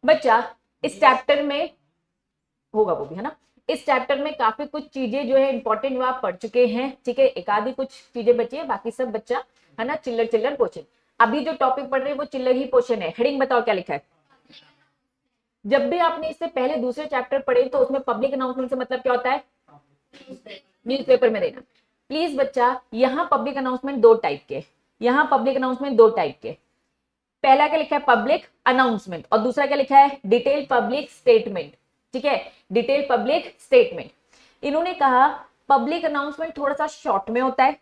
बच्चा इस चैप्टर में होगा वो भी, है ना। इस चैप्टर में काफी कुछ चीजें जो है इंपॉर्टेंट वो आप पढ़ चुके हैं, ठीक है। एक आधी कुछ चीजें बची है, बाकी सब बच्चा है ना चिल्लर चिल्लर क्वेश्चन। अभी जो टॉपिक पढ़ रहे हैं वो चिल्लर ही क्वेश्चन है। हेडिंग बताओ क्या लिखा है। जब भी आपने इससे पहले दूसरे चैप्टर पढ़े तो उसमें पब्लिक अनाउंसमेंट से मतलब क्या होता है, न्यूज़पेपर में देना। प्लीज बच्चा यहाँ पब्लिक अनाउंसमेंट दो टाइप के, यहाँ पब्लिक अनाउंसमेंट दो टाइप के। पहला क्या लिखा है, पब्लिक अनाउंसमेंट, और दूसरा क्या लिखा है, डिटेल पब्लिक स्टेटमेंट, ठीक है। Detail public statement. इन्होंने कहा पब्लिक अनाउंसमेंट थोड़ा सा शॉर्ट में होता है,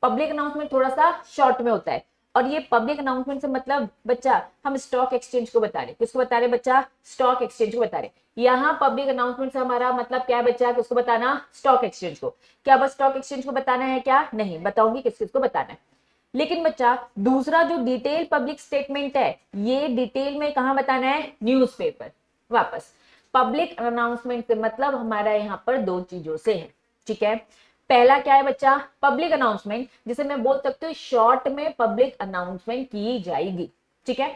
पब्लिक अनाउंसमेंट थोड़ा सा शॉर्ट में होता है। और ये पब्लिक अनाउंसमेंट से मतलब बच्चा हम स्टॉक एक्सचेंज को बता रहे, किसको बता रहे बच्चा, स्टॉक एक्सचेंज को बता रहे। यहाँ पब्लिक अनाउंसमेंट से हमारा मतलब क्या है बच्चा, किसको बताना, स्टॉक एक्सचेंज को। क्या बस स्टॉक एक्सचेंज को बताना है क्या, नहीं, बताऊंगी किस किस को बताना है। लेकिन बच्चा दूसरा जो डिटेल पब्लिक स्टेटमेंट है, ये डिटेल में कहां बताना है, न्यूज़पेपर। वापस पब्लिक अनाउंसमेंट से मतलब हमारा यहाँ पर दो चीजों से है, ठीक है। पहला क्या है बच्चा, पब्लिक अनाउंसमेंट, जिसे मैं बोल सकती हूँ शॉर्ट में पब्लिक अनाउंसमेंट की जाएगी, ठीक है।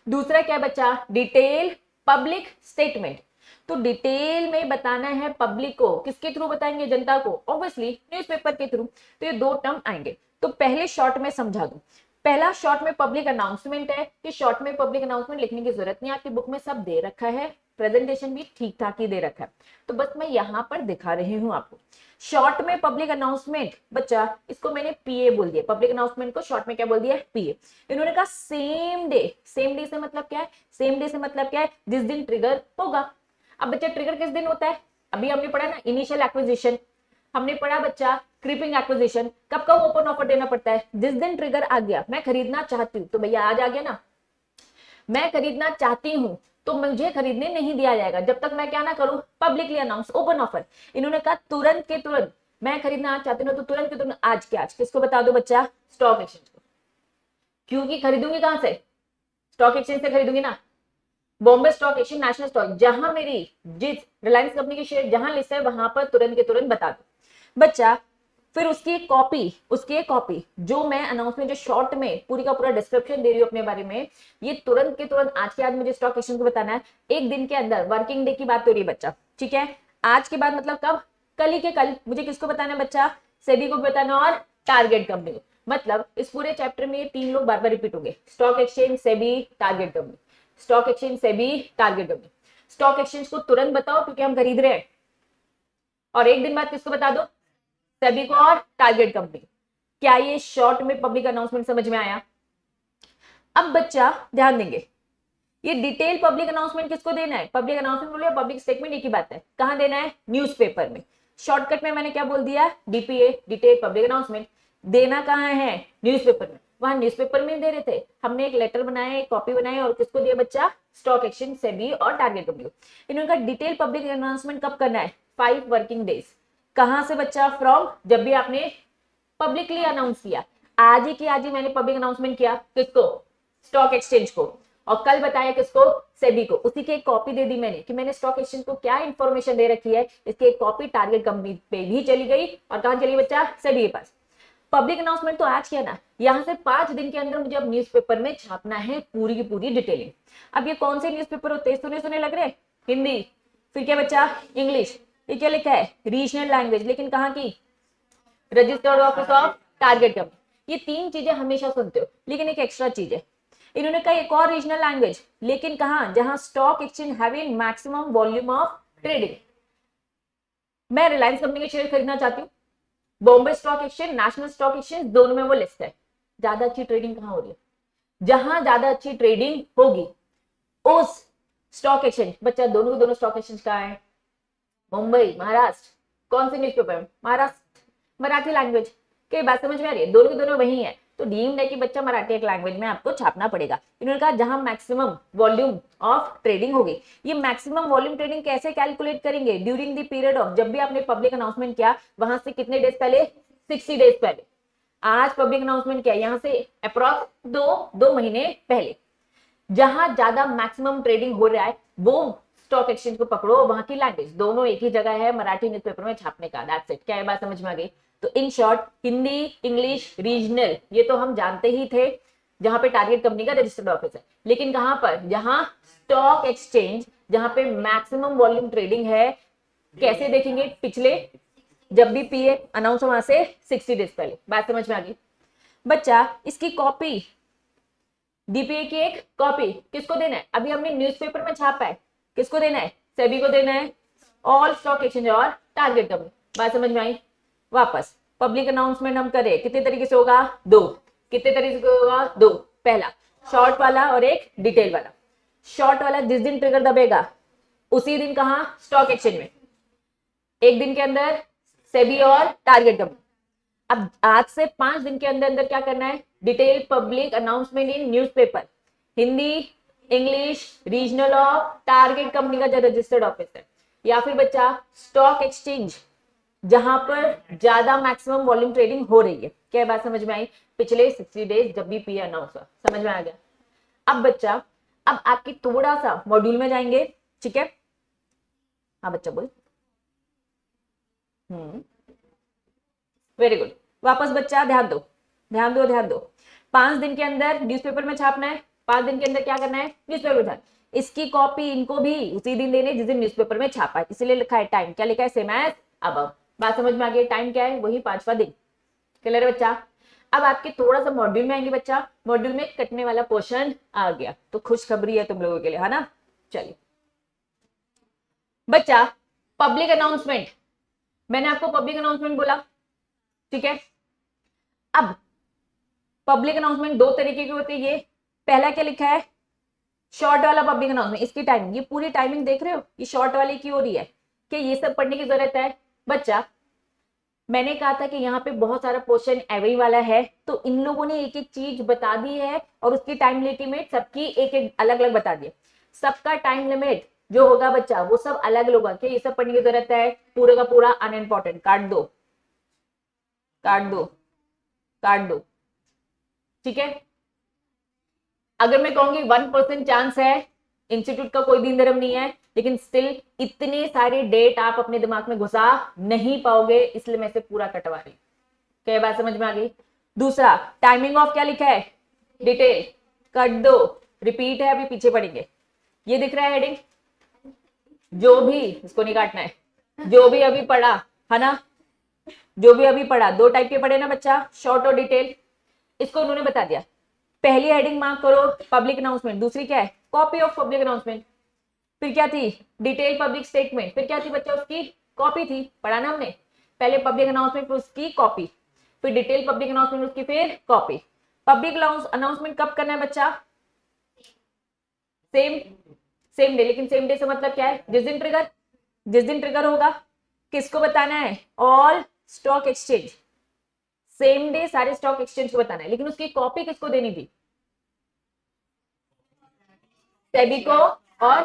दूसरा क्या है बच्चा, डिटेल पब्लिक स्टेटमेंट। तो डिटेल में बताना है पब्लिक को, किसके थ्रू बताएंगे, जनता को, ऑब्वियसली न्यूज़पेपर के थ्रू। तो ये दो टर्म आएंगे। तो पहले शॉर्ट में समझा दूं। पहला शॉर्ट में पब्लिक अनाउंसमेंट है कि शॉर्ट में पब्लिक अनाउंसमेंट लिखने की जरूरत नहीं, आपकी बुक में सब दे रखा है, प्रेजेंटेशन भी ठीक ठाक ही दे रखा है, तो बस मैं यहां पर दिखा रही हूं आपको। शॉर्ट में पब्लिक अनाउंसमेंट बच्चा, इसको मैंने पीए बोल दिया, पब्लिक अनाउंसमेंट को शॉर्ट में क्या बोल दिया, पीए। इन्होंने कहा सेम डे, सेम डे से मतलब क्या है, सेम डे से मतलब क्या है, जिस दिन ट्रिगर होगा। अब बच्चा ट्रिगर किस दिन होता है, अभी हमने पढ़ा ना इनिशियल एक्विजिशन, हमने पढ़ा बच्चा क्रीपिंग एक्विजिशन, कब कब ओपन ऑफर देना पड़ता है, जिस दिन ट्रिगर आ गया, मैं खरीदना चाहती हूँ तो भैया आज आ गया ना, मैं खरीदना चाहती हूं तो मुझे खरीदने नहीं दिया जाएगा जब तक मैं क्या ना करूं, पब्लिकली अनाउंस ओपन ऑफर। इन्होंने कहा तुरंत के तुरंत मैं खरीदना चाहती हूं तो तुरंत के तुरंत आज के आज, किसको बता दो बच्चा, स्टॉक एक्सचेंज को। क्योंकि खरीदूंगी कहां से, स्टॉक एक्सचेंज से खरीदूंगी ना, Bombay stock exchange, national stock, जहां मेरी जिस रिलायंस कंपनी की शेयर जहां लिस्ट है वहां पर तुरंत के तुरंत बता दो बच्चा। फिर उसकी एक कॉपी, उसकी एक कॉपी जो मैं अनाउंसमेंट जो शॉर्ट में पूरी का पूरा डिस्क्रिप्शन दे रही हूँ अपने बारे में, ये तुरंत के तुरंत आज के आज मुझे स्टॉक एक्सचेंज को बताना है, एक दिन के अंदर, वर्किंग डे की बात हो रही है बच्चा, ठीक है। आज के बाद मतलब कब, कल ही के कल मुझे किसको बताना है बच्चा, सेबी को बताना और टारगेट कंपनी को। मतलब इस पूरे चैप्टर में ये तीन लोग बार बार रिपीट होंगे, stock exchange, SEBI, target company, stock exchange, SEBI, target company. Stock exchange को तुरंत बताओ क्योंकि हम खरीद रहे हैं, और एक दिन बाद किसको बता दो, सेबी को और टारगेट कंपनी। क्या ये शॉर्ट में पब्लिक अनाउंसमेंट समझ में आया। अब बच्चा ध्यान देंगे, ये डिटेल पब्लिक अनाउंसमेंट किसको देना है, पब्लिक अनाउंसमेंट बोलिए पब्लिक स्टेटमेंट एक ही बात है, कहां देना है, न्यूज़पेपर में। शॉर्टकट में मैंने क्या बोल दिया, डीपीए, डिटेल पब्लिक अनाउंसमेंट। देना कहां है, न्यूज़पेपर में। वहां न्यूज़पेपर में दे रहे थे, हमने एक लेटर बनाया, एक कॉपी बनाई और किसको दिया बच्चा, स्टॉक एक्सचेंज, सेबी और टारगेट कंपनी को। इन्होंने कहा डिटेल पब्लिक अनाउंसमेंट कब करना है, 5 वर्किंग डेज। कहां से बच्चा, फ्रॉम जब भी आपने पब्लिकली अनाउंस किया, आज ही की आज ही मैंने पब्लिक अनाउंसमेंट किया, किसको, स्टॉक एक्सचेंज को, और कल बताया किसको, सेबी को। उसी की एक कॉपी दे दी मैंने कि मैंने स्टॉक एक्सचेंज को क्या इंफॉर्मेशन दे रखी है, इसकी एक कॉपी टारगेट कंपनी पे भी चली गई, और कहां चली बच्चा, सेबी के पास। पब्लिक अनाउंसमेंट तो आज किया ना, यहां से 5 दिन के अंदर मुझे अब न्यूज़पेपर में छापना है पूरी की पूरी डिटेलिंग। अब ये कौन से न्यूज़पेपर होते हैं, सुने सुने लग रहे, हिंदी, फिर क्या बच्चा, इंग्लिश, ये क्या लिखा है, रीजनल लैंग्वेज, लेकिन कहां की, registered office of target company. ये तीन चीजें हमेशा सुनते हो, लेकिन एक एक्स्ट्रा चीज है, इन्होंने कहा एक और रीजनल लैंग्वेज, लेकिन कहां, जहां stock exchange having maximum volume of trading. मैं रिलायंस कंपनी के शेयर खरीदना चाहती हूँ, Bombay stock exchange, national stock exchange, दोनों में वो लिस्ट है। ज्यादा अच्छी ट्रेडिंग कहां हो रही है, जहां ज्यादा अच्छी ट्रेडिंग होगी उस स्टॉक एक्सचेंज, बच्चा दोनों के दोनों स्टॉक एक्सचेंज कहां है, मुंबई, महाराष्ट्र। कौन से न्यूज़पेपर, महाराष्ट्र, मराठी लैंग्वेज। कई बात समझ में आ रही है, दोनों के दोनों वही है, तो डीम्ड है कि बच्चा मराठी एक लैंग्वेज में आपको छापना पड़ेगा। इन्होंने कहा जहां मैक्सिमम वॉल्यूम ऑफ ट्रेडिंग होगी। ये मैक्सिमम वॉल्यूम ट्रेडिंग कैसे कैलकुलेट करेंगे, ड्यूरिंग द पीरियड ऑफ, जब भी आपने पब्लिक अनाउंसमेंट किया वहां से कितने डेज पहले, 60 डेज पहले। आज पब्लिक अनाउंसमेंट किया, यहां से अप्रॉक्स दो महीने पहले। जहां ज्यादा मैक्सिमम ट्रेडिंग हो रहा है वो स्टॉक एक्सचेंज को पकड़ो, वहां की लैंग्वेज दोनों एक ही जगह है, मराठी न्यूज़पेपर में छापने का, दैट्स इट। क्या ये बात समझ में आ गई। तो in short Hindi, English, regional, ये तो हम जानते ही थे, जहां पे टारगेट कंपनी का रजिस्टर्ड ऑफिस है, लेकिन कहां पर, जहां स्टॉक एक्सचेंज, जहां पे मैक्सिमम वॉल्यूम ट्रेडिंग है। कैसे देखेंगे, पिछले जब भी पीए अनाउंस हो वहां से 60 डेज पहले। बात समझ में आ गई बच्चा? इसकी कॉपी, डीपीए की एक कॉपी किसको देना है? अभी हमने न्यूज़पेपर में छापा है, किसको देना है? सेबी को देना है, ऑल स्टॉक एक्सचेंज और टारगेट कंपनी। बात समझ में आई? वापस पब्लिक अनाउंसमेंट हम करें कितने तरीके से होगा? दो। कितने तरीके से होगा? दो। पहला शॉर्ट वाला और एक डिटेल वाला। शॉर्ट वाला जिस दिन ट्रिगर दबेगा उसी दिन कहां? स्टॉक एक्सचेंज में, एक दिन के अंदर सेबी और टारगेट कंपनी। अब आज से 5 दिन के अंदर अंदर क्या करना है? Detail public announcement in newspaper, Hindi, English, regional of target company का जो रजिस्टर्ड ऑफिस है, या फिर बच्चा स्टॉक एक्सचेंज जहां पर ज्यादा मैक्सिमम वॉल्यूम ट्रेडिंग हो रही है। क्या बात समझ में आई? पिछले 60 डेज जब भी पीए अनाउंस हुआ, समझ में आ गया? अब बच्चा, अब आपकी थोड़ा सा मॉड्यूल में जाएंगे, ठीक है? हाँ बच्चा बोल। Very good. वापस बच्चा ध्यान दो, ध्यान दो, ध्यान दो। 5 दिन के अंदर न्यूज़पेपर में छापना है। 5 दिन के अंदर क्या करना है? न्यूज़पेपर में। इसकी कॉपी इनको भी उसी दिन देने जिस दिन न्यूज़पेपर में छापा है, इसलिए लिखा है टाइम, क्या लिखा है? Same as above. बात समझ में आ गई? टाइम क्या है? वही 5वां दिन। क्लियर है बच्चा? अब आपके थोड़ा सा मॉड्यूल में आएंगे बच्चा, मॉड्यूल में कटने वाला पोर्शन आ गया, तो खुशखबरी है तुम लोगों के लिए, है ना? चलिए बच्चा, पब्लिक अनाउंसमेंट, मैंने आपको पब्लिक अनाउंसमेंट बोला, ठीक है? अब पब्लिक अनाउंसमेंट 2 तरीके की होती है। ये पहला क्या लिखा है? शॉर्ट वाला पब्लिक अनाउंसमेंट। इसकी टाइमिंग, ये पूरी टाइमिंग देख रहे हो, ये शॉर्ट वाली की हो रही है। कि ये सब पढ़ने की जरूरत है बच्चा? मैंने कहा था कि यहाँ पे बहुत सारा पोर्शन एवरी वाला है, तो इन लोगों ने एक एक चीज बता दी है और उसकी टाइम लिमिट सबकी एक एक अलग अलग बता दी। सबका टाइम लिमिट जो होगा बच्चा वो सब अलग अलग होगा। कि ये सब पढ़ने की जरूरत है? पूरे का पूरा अनइम्पोर्टेंट, काट दो, काट दो, काट दो, ठीक है? अगर मैं कहूंगी 1% चांस है, इंस्टीट्यूट का कोई दिन धर्म नहीं है, लेकिन स्टिल इतने सारे डेट आप अपने दिमाग में घुसा नहीं पाओगे, इसलिए मैं से पूरा कटवा रही। क्या बात समझ में आ गई? दूसरा, टाइमिंग ऑफ क्या लिखा है? डिटेल, कट दो, रिपीट है, अभी पीछे पढ़ेंगे। ये दिख रहा है हेडिंग? जो भी, इसको नहीं काटना है, जो भी अभी पढ़ा है ना, जो भी अभी पढ़ा, 2 टाइप के पढ़े ना बच्चा, शॉर्ट और डिटेल, इसको उन्होंने बता दिया। पहली हेडिंग मार्क करो पब्लिक अनाउंसमेंट, दूसरी क्या है? Copy of public announcement. फिर क्या थी? Detail public statement. फिर क्या थी बच्चा? उसकी कॉपी थी, पढ़ा ना हमने? पहले पब्लिक अनाउंसमेंट, फिर उसकी कॉपी, फिर डिटेल पब्लिक अनाउंसमेंट, उसकी फिर कॉपी। पब्लिक अनाउंसमेंट कब करना है बच्चा? Same same day. लेकिन सेम डे से मतलब क्या है? जिस दिन ट्रिगर होगा, किसको बताना है? All stock exchange. Same day सारे स्टॉक एक्सचेंज को बताना है, लेकिन उसकी कॉपी किसको देनी थी? सेबी को और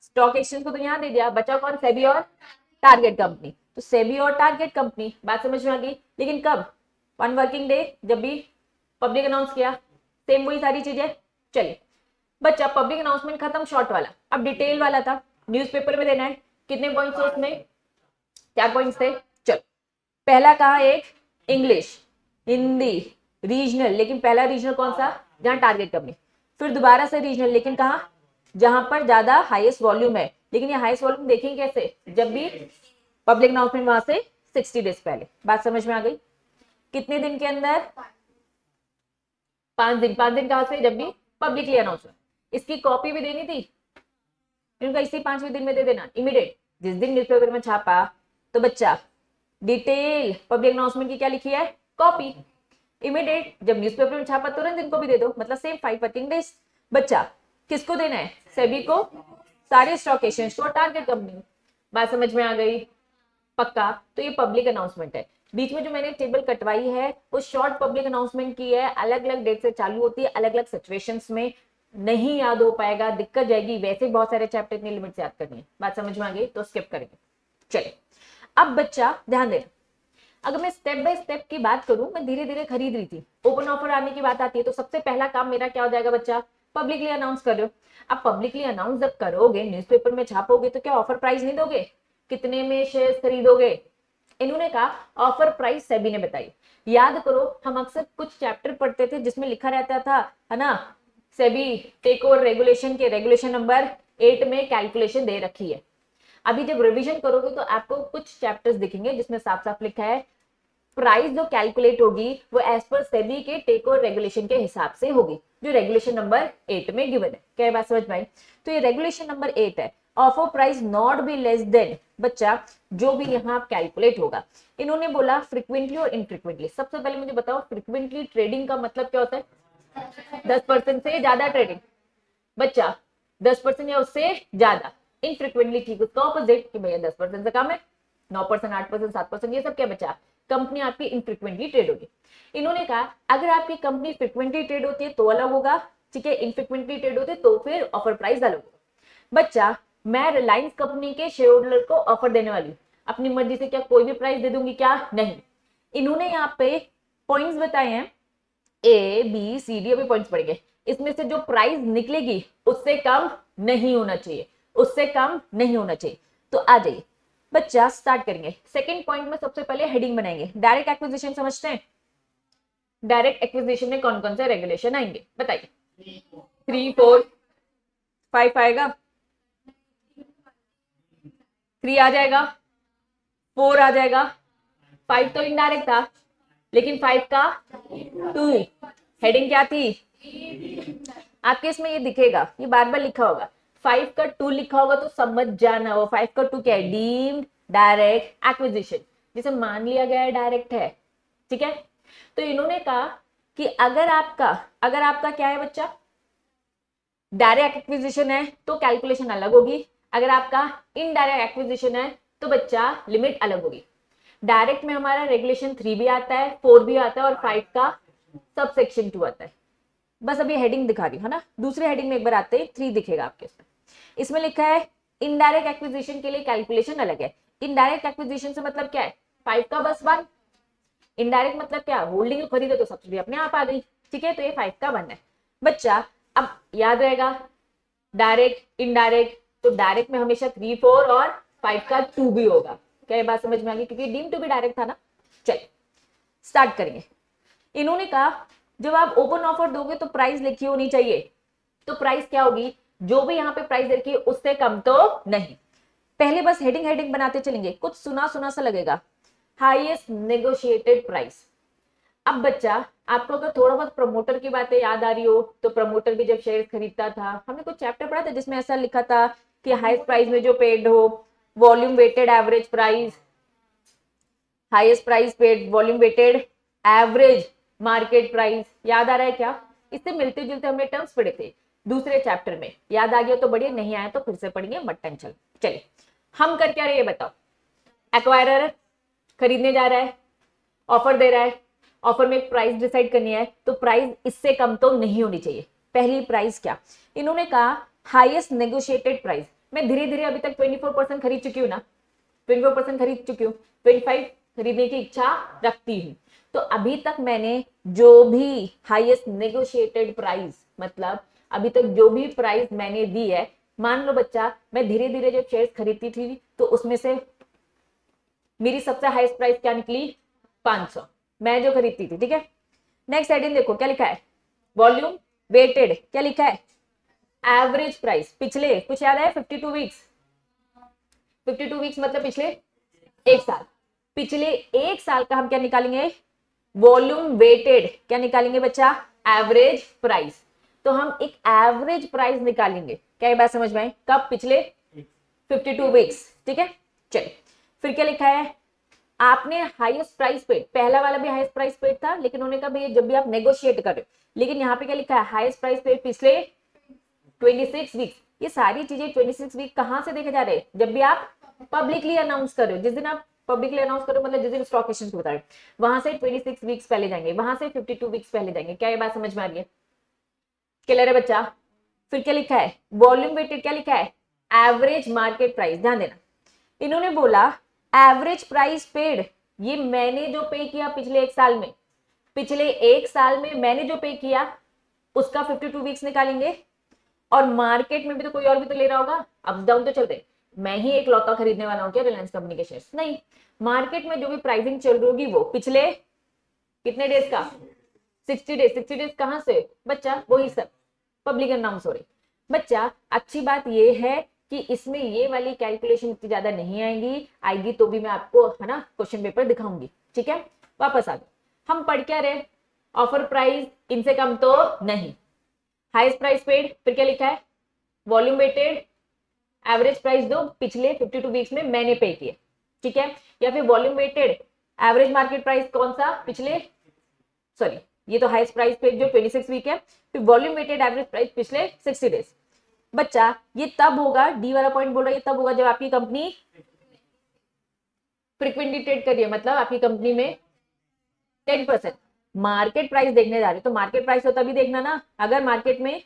स्टॉक एक्सचेंज को तो यहां दे दिया, बचा कौन? सेबी और टारगेट कंपनी। तो सेबी और टारगेट कंपनी, बात समझ में आ गई? लेकिन कब? 1 वर्किंग डे, जब भी पब्लिक अनाउंस किया, सेम वही सारी चीजें। चलिए बच्चा, पब्लिक अनाउंसमेंट खत्म, शॉर्ट वाला। अब डिटेल वाला था, न्यूज़पेपर में देना है। कितने पॉइंट्स थे उसमें? 4 पॉइंट्स थे। चलो, पहला कहा? एक इंग्लिश, हिंदी, रीजनल, लेकिन पहला रीजनल कौन सा? जहां टारगेट कंपनी। फिर दोबारा से रीजनल, लेकिन कहा? जहां पर ज्यादा हाईएस्ट वॉल्यूम है। लेकिन ये हाईएस्ट वॉल्यूम देखेंगे कैसे? जब भी पब्लिक अनाउंसमेंट वहां से 60 डेज पहले। बात समझ में आ गई? कितने दिन के अंदर? 5 दिन। 5 दिन कहां से? जब भी पब्लिकली अनाउंस हुआ। इसकी कॉपी भी देनी थी, इनका इसी 5वें दिन में दे देना, इमीडिएट जिस दिन न्यूज़पेपर में छापा। तो बच्चा, डिटेल पब्लिक अनाउंसमेंट की क्या लिखी है? कॉपी। इमीडिएट जब न्यूज़पेपर में छापा तुरंत इनको भी दे दो, मतलब सेम 5 वर्किंग डेज। बच्चा, किसको देना है? सेबी को, सारे स्टॉक एक्सचेंज को, टारगेट कंपनी। बात समझ में आ गई? पक्का? तो ये पब्लिक अनाउंसमेंट है। बीच में जो मैंने टेबल कटवाई है वो शॉर्ट पब्लिक अनाउंसमेंट की है, अलग अलग डेट से चालू होती है, अलग अलग सिचुएशंस में। नहीं याद हो पाएगा, दिक्कत जाएगी। वैसे बहुत सारे चैप्टर इतनी लिमिट से याद करनी है। बात समझ में आ गई? तो स्किप करेंगे। चलिए, अब बच्चा ध्यान देना, अगर मैं स्टेप बाय स्टेप की बात करूं, मैं धीरे धीरे खरीद रही थी, ओपन ऑफर आने की बात आती है, तो सबसे पहला काम मेरा क्या हो जाएगा बच्चा? पब्लिकली अनाउंस कर रहे हो। अब पब्लिकली अनाउंस जब करोगे, न्यूज़पेपर में छापोगे, तो क्या ऑफर प्राइस नहीं दोगे? कितने में शेयर खरीदोगे? इन्होंने कहा ऑफर प्राइस सेबी ने बताई। याद करो हम अक्सर कुछ चैप्टर पढ़ते थे जिसमें लिखा रहता था, है ना, सेबी टेक ओवर रेगुलेशन के रेगुलेशन नंबर 8 में कैलकुलेशन दे रखी है। अभी जब रिवीजन करोगे तो आपको कुछ चैप्टर्स दिखेंगे जिसमें साफ साफ लिखा है प्राइस जो कैलकुलेट होगी वो एज पर सेबी के टेक ओवर रेगुलेशन के हिसाब से होगी, जो रेगुलेशन नंबर 8 में गिवन है। क्या बात समझ में आई? तो ये रेगुलेशन नंबर 8 है, offer price not be less than, बच्चा जो भी यहाँ कैलकुलेट होगा। इन्होंने बोला फ्रीक्वेंटली और इनफ्रीक्वेंटली। सबसे पहले मुझे बताओ फ्रीक्वेंटली ट्रेडिंग का मतलब क्या होता है? 10% से ज्यादा ट्रेडिंग, बच्चा 10% या उससे ज्यादा। इनफ्रीक्वेंटली ठीक उसका ऑपोजिट कि भैया 10% से कम है, 9%, 8%, 7%, ये सब क्या बच्चा? कंपनी आपकी इनफ्रीक्वेंटली ट्रेड होगी। इन्होंने कहा अगर आपकी कंपनी फ्रीक्वेंटली ट्रेड होती है तो अलग होगा, ठीक है, इनफ्रीक्वेंटली ट्रेड होती है तो फिर ऑफर प्राइस अलग होगा। बच्चा मैं रिलायंस कंपनी के शेयर होल्डर को ऑफर देने वाली हूँ, अपनी मर्जी से क्या कोई भी प्राइस दे दूंगी? क्या नहीं। इन्होंने यहाँ पे पॉइंट्स बताए हैं ए बी सी डी, अभी पॉइंट्स पड़ेंगे, इसमें से जो प्राइस निकलेगी उससे कम नहीं होना चाहिए, उससे कम नहीं होना चाहिए। तो आ जाइए बच्चा स्टार्ट करेंगे। सेकंड पॉइंट में सबसे पहले हेडिंग बनाएंगे, डायरेक्ट एक्विजिशन समझते हैं। डायरेक्ट एक्विजिशन में कौन कौन से रेगुलेशन आएंगे बताइए? 3, 4, 5 आएगा, 3 आ जाएगा, 4 आ जाएगा, 5 तो इनडायरेक्ट था लेकिन 5 का 2, हेडिंग क्या थी? आपके इसमें ये दिखेगा, ये बार बार लिखा होगा, 5 का 2 लिखा होगा तो समझ जाना वो 5 का 2 क्या है? डीम्ड डायरेक्ट एक्विजिशन, जिसे मान लिया गया है डायरेक्ट है, ठीक है। तो इन्होंने कहा कि अगर आपका क्या है बच्चा? डायरेक्ट एक्विजिशन है तो कैलकुलेशन अलग होगी, अगर आपका इनडायरेक्ट एक्विजिशन है तो बच्चा लिमिट अलग होगी। डायरेक्ट में हमारा रेगुलेशन 3 भी आता है, 4 भी आता है और 5 का सब सेक्शन 2 आता है। बस अभी हेडिंग दिखा रही हूँ, है ना। दूसरे हेडिंग में एक बार आते ही 3 दिखेगा आपके इसमें लिखा है इनडायरेक्ट एक्विजिशन के लिए कैलकुलेशन अलग है। इनडायरेक्ट एक्विजिशन से मतलब क्या है? 5 का बस 1। इनडायरेक्ट मतलब क्या? होल्डिंग खरीदे तो सब्सिडी अपने आप आ गई, ठीक है, तो ये 5 का 1 है बच्चा। अब याद रहेगा डायरेक्ट इनडायरेक्ट, तो डायरेक्ट में हमेशा 3, 4 और 5 का 2 भी होगा। क्या ये बात समझ में आ गई? क्योंकि डीम टू भी डायरेक्ट था ना। चलिए स्टार्ट करेंगे। इन्होंने कहा जब आप ओपन ऑफर दोगे तो प्राइस लिखी होनी चाहिए, तो प्राइस क्या होगी? जो भी यहाँ पे प्राइस रखी है उससे कम तो नहीं। पहले बस हेडिंग बनाते चलेंगे, कुछ सुना सुना सा लगेगा। Highest negotiated price. अब बच्चा आपको अगर थोड़ा बहुत प्रमोटर की बातें याद आ रही हो तो प्रमोटर भी जब शेयर खरीदता था, हमने कुछ चैप्टर पढ़ा था जिसमें ऐसा लिखा था कि हाईएस्ट प्राइस में जो पेड हो, volume weighted average price, highest price paid, volume weighted average market price. याद आ रहा है क्या? इससे मिलते जुलते हमने टर्म्स पढ़े थे दूसरे चैप्टर में। याद आ गया तो बढ़िया, नहीं आया तो फिर से पढ़िए, मत टेंशन। चलिए हम कर क्या रहे हैं बताओ? एक्वायरर खरीदने जा रहा है, ऑफर दे रहा है, ऑफर में प्राइस डिसाइड करनी है, तो प्राइस इससे कम तो नहीं होनी चाहिए। पहली प्राइस क्या इन्होंने कहा? Highest negotiated price. मैं धीरे धीरे अभी तक 24% खरीद चुकी हूँ ना, 24% खरीद चुकी हूँ, 25 खरीदने की इच्छा रखती हूँ। तो अभी तक मैंने जो भी हाईएस्ट नेगोशिएटेड प्राइस, मतलब अभी तक जो भी प्राइस मैंने दी है, मान लो बच्चा मैं धीरे धीरे जब शेयर्स खरीदती थी तो उसमें से मेरी सबसे हाईएस्ट प्राइस क्या निकली? 500, मैं जो खरीदती थी, ठीक है। नेक्स्ट हेडिंग देखो क्या लिखा है? Volume weighted. क्या लिखा है? Average price. पिछले कुछ याद है? 52 वीक्स। 52 वीक्स मतलब पिछले एक साल। पिछले एक साल का हम क्या निकालेंगे? Volume weighted. क्या निकालेंगे बच्चा? Average price. तो हम एक एवरेज प्राइस निकालेंगे। क्या ये बात समझ में आई? कब? पिछले 52 वीक्स, ठीक है। चलिए फिर क्या लिखा है? आपने हाईएस्ट प्राइस पेड, पहला वाला भी हाईएस्ट प्राइस पेड था, लेकिन उन्होंने कहा भैया जब भी आप नेगोशिएट कर रहे हो, लेकिन यहाँ पे क्या लिखा है? हाईएस्ट प्राइस पेड पिछले 26 वीक्स। ये सारी चीजें 26 वीक कहां से देखे जा रहे हैं? जब भी आप पब्लिकली अनाउंस कर रहे हो, जिस दिन आप पब्लिकली अनाउंस करो मतलब जिस दिन स्टॉक एक्सचेंज को बता रहे हो, वहां से 26 वीक्स पहले जाएंगे, वहां से 52 वीक्स पहले जाएंगे। क्या ये बात समझ में आ रही है? क्लियर है बच्चा? फिर क्या लिखा है? Volume weighted. क्या लिखा है? Average market price. ध्यान देना, इन्होंने बोला एवरेज प्राइस पेड, ये मैंने जो पे किया पिछले एक साल में, पिछले एक साल में मैंने जो पे किया उसका 52 वीक्स निकालेंगे। और मार्केट में भी तो कोई और भी तो ले रहा होगा, अप डाउन तो चलते, मैं ही एक लौता खरीदने वाला हूँ क्या रिलायंस कंपनी के शेयर? नहीं, मार्केट में जो भी प्राइसिंग चल रही होगी वो पिछले कितने डेज का, 60 डेज। 60 डेज कहाँ से बच्चा? वही सब पब्लिक अनाउंस हो रही। बच्चा अच्छी बात ये है कि इसमें ये वाली कैलकुलेशन इतनी ज्यादा नहीं आएगी, आएगी तो भी मैं आपको है ना क्वेश्चन पेपर दिखाऊंगी। ठीक है, वापस आ जाओ। हम पढ़ क्या रहे? ऑफर प्राइस इनसे कम तो नहीं, हाईएस्ट प्राइस पेड, फिर क्या लिखा है? वॉल्यूम वेटेड, एवरेज प्राइस दो पिछले 52 वीक्स में मैंने पे किए। ठीक है, या फिर volume weighted, average market price कौन सा पिछले, सॉरी ये तो हाईएस्ट प्राइस पेड जो 26 वीक है, फिर वॉल्यूम वेटेड एवरेज प्राइस पिछले 60 डेज। बच्चा ये तब होगा, डी वाला पॉइंट बोल रहा है, ये तब होगा जब आपकी कंपनी फ्रीक्वेंटली ट्रेड करिए, मतलब आपकी कंपनी में 10% मार्केट प्राइस देखने जा रहे हो, तो मार्केट प्राइस तो तभी देखना ना अगर मार्केट में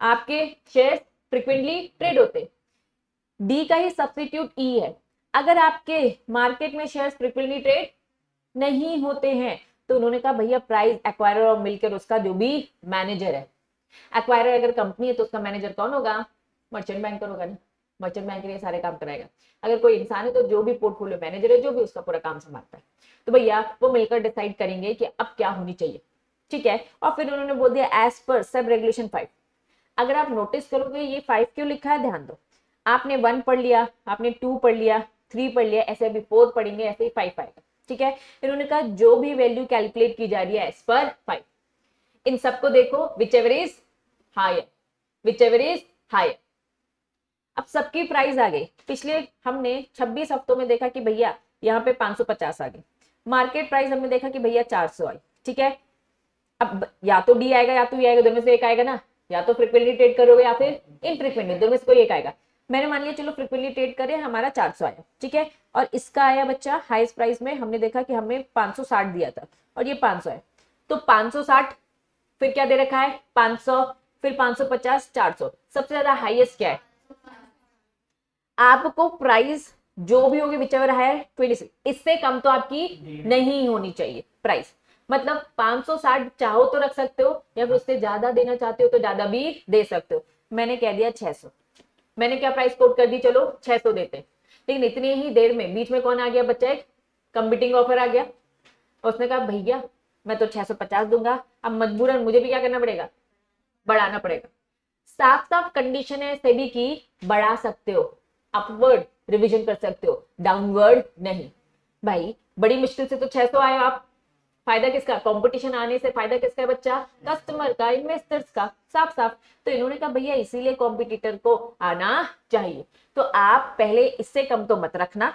आपके शेयर फ्रीक्वेंटली ट्रेड होते। डी का ही सब्स्टिट्यूट ई है। अगर आपके मार्केट में शेयर फ्रीक्वेंटली ट्रेड नहीं होते हैं तो उन्होंने कहा भैया प्राइस एक्वायरर और मिलकर उसका जो भी मैनेजर है, एक्वायरर अगर कंपनी है तो उसका मैनेजर कौन होगा? मर्चेंट बैंकर होगा ना, मर्चेंट बैंकर ये सारे काम कराएगा। अगर कोई इंसान है तो जो भी पोर्टफोलियो मैनेजर है, जो भी उसका पूरा काम संभालता है, तो भैया वो मिलकर डिसाइड करेंगे कि अब क्या होनी चाहिए। ठीक है, और फिर उन्होंने बोल दिया एज पर सब रेगुलेशन 5। अगर आप नोटिस करोगे ये 5 क्यों लिखा है, ध्यान दो, आपने 1 पढ़ लिया, आपने 2 पढ़ लिया, 3 पढ़ लिया, ऐसे अभी 4 पढ़ेंगे, ऐसे ही 5 आएगा। ठीक है, इन्होंने कहा जो भी वैल्यू कैलकुलेट की जा रही है एज पर 5, इन सबको देखो whichever is higher, whichever is higher. अब सबकी प्राइस आ गई। पिछले हमने 26 हफ्तों में देखा कि भैया यहाँ पे 550 आ गई, मार्केट प्राइस हमने देखा कि भैया 400 आई। ठीक है, अब या तो डी आएगा या तो ये आएगा, दोनों में से एक आएगा ना, या तो फ्रीक्वेंटली ट्रेड करोगे या फिर इनफ्रीक्वेंटली, दोनों में से कोई एक आएगा। मैंने मान लिया चलो फ्रीक्वेंटली ट्रेड करें, हमारा 400 आया। ठीक है, और इसका आया बच्चा हाईएस्ट प्राइस में, हमने देखा कि हमें 560 दिया था और ये 500 है, तो 560 फिर क्या दे रखा है 500, फिर 550, 400, सबसे ज्यादा हाईएस्ट क्या है? आपको प्राइस जो भी होगी विच एवर हायर 26, इससे कम तो आपकी नहीं होनी चाहिए प्राइस। मतलब 560 चाहो तो रख सकते हो, या फिर उससे ज्यादा देना चाहते हो तो ज्यादा भी दे सकते हो। मैंने कह दिया 600, मैंने क्या प्राइस कोट कर दी, चलो 600 देते। लेकिन इतनी ही देर में बीच में कौन आ गया बच्चा? एक कंपीटिंग ऑफर आ गया, उसने कहा भैया मैं तो 650 दूंगा, अब मजबूरन मुझे भी क्या करना पड़ेगा? बढ़ाना पड़ेगा। साफ साफ कंडीशन है सेबी की, बढ़ा सकते हो, अपवर्ड रिवीजन कर सकते हो, डाउनवर्ड नहीं। भाई बड़ी मुश्किल से तो 600 आए आप, फायदा किसका? कंपटीशन आने से फायदा किसका है बच्चा? कस्टमर का, इन्वेस्टर्स का, साफ साफ। तो इन्होंने कहा भैया इसीलिए कॉम्पिटिटर को आना चाहिए, तो आप पहले इससे कम तो मत रखना।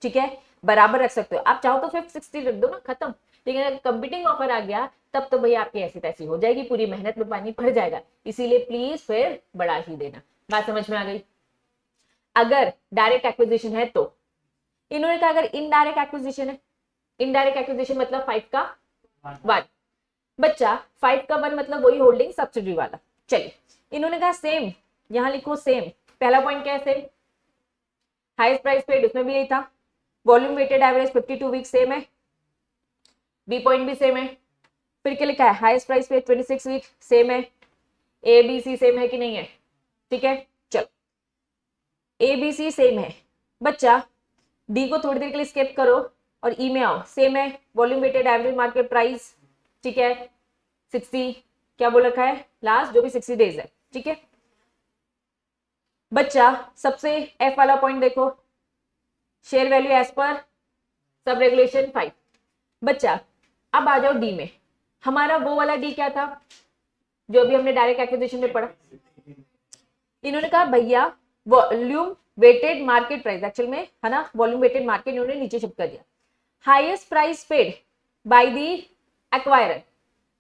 ठीक है, बराबर रख सकते हो, आप चाहो तो 560 रख दो ना, खत्म। लेकिन अगर कंपीटिंग ऑफर आ गया तब तो भैया आपकी ऐसी तैसी हो जाएगी, पूरी मेहनत में पानी भर जाएगा। इसीलिए प्लीज फिर बढ़ा ही देना। बात समझ में आ गई? अगर डायरेक्ट एक्विजिशन है तो, इन्होंने कहा अगर इनडायरेक्ट एक्विजिशन है, इनडायरेक्ट एक्विजिशन मतलब 5 का 1 बच्चा, 5 का 1 मतलब वही होल्डिंग सब्सिडी वाला। चलिए, इन्होंने कहा सेम, यहां लिखो सेम। पहला पॉइंट क्या है? सेम, हाईएस्ट प्राइस पेड, उसमें भी यही था। Volume weighted average 52 week same है, बी पॉइंट भी सेम है। फिर क्या लिखा है? Highest price paid 26 week same है। ए बी सी सेम है कि नहीं है? ठीक है, चलो ए बी सी सेम है बच्चा, डी को थोड़ी देर के लिए स्किप करो और ई में आओ, सेम है। Volume weighted average market price, ठीक है 60, क्या बोल रखा है? लास्ट जो भी 60 डेज है। ठीक है बच्चा, सबसे एफ वाला पॉइंट देखो, share value as per sub regulation 5। बच्चा अब आ जाओ डी में, हमारा वो वाला डी क्या था जो अभी हमने डायरेक्ट एक्विजिशन में पढ़ा। इन्होंने कहा भैया volume weighted market price, actual में है ना वॉल्यूम वेटेड मार्केट, इन्होंने नीचे शिफ्ट कर दिया। Highest price paid by the acquirer,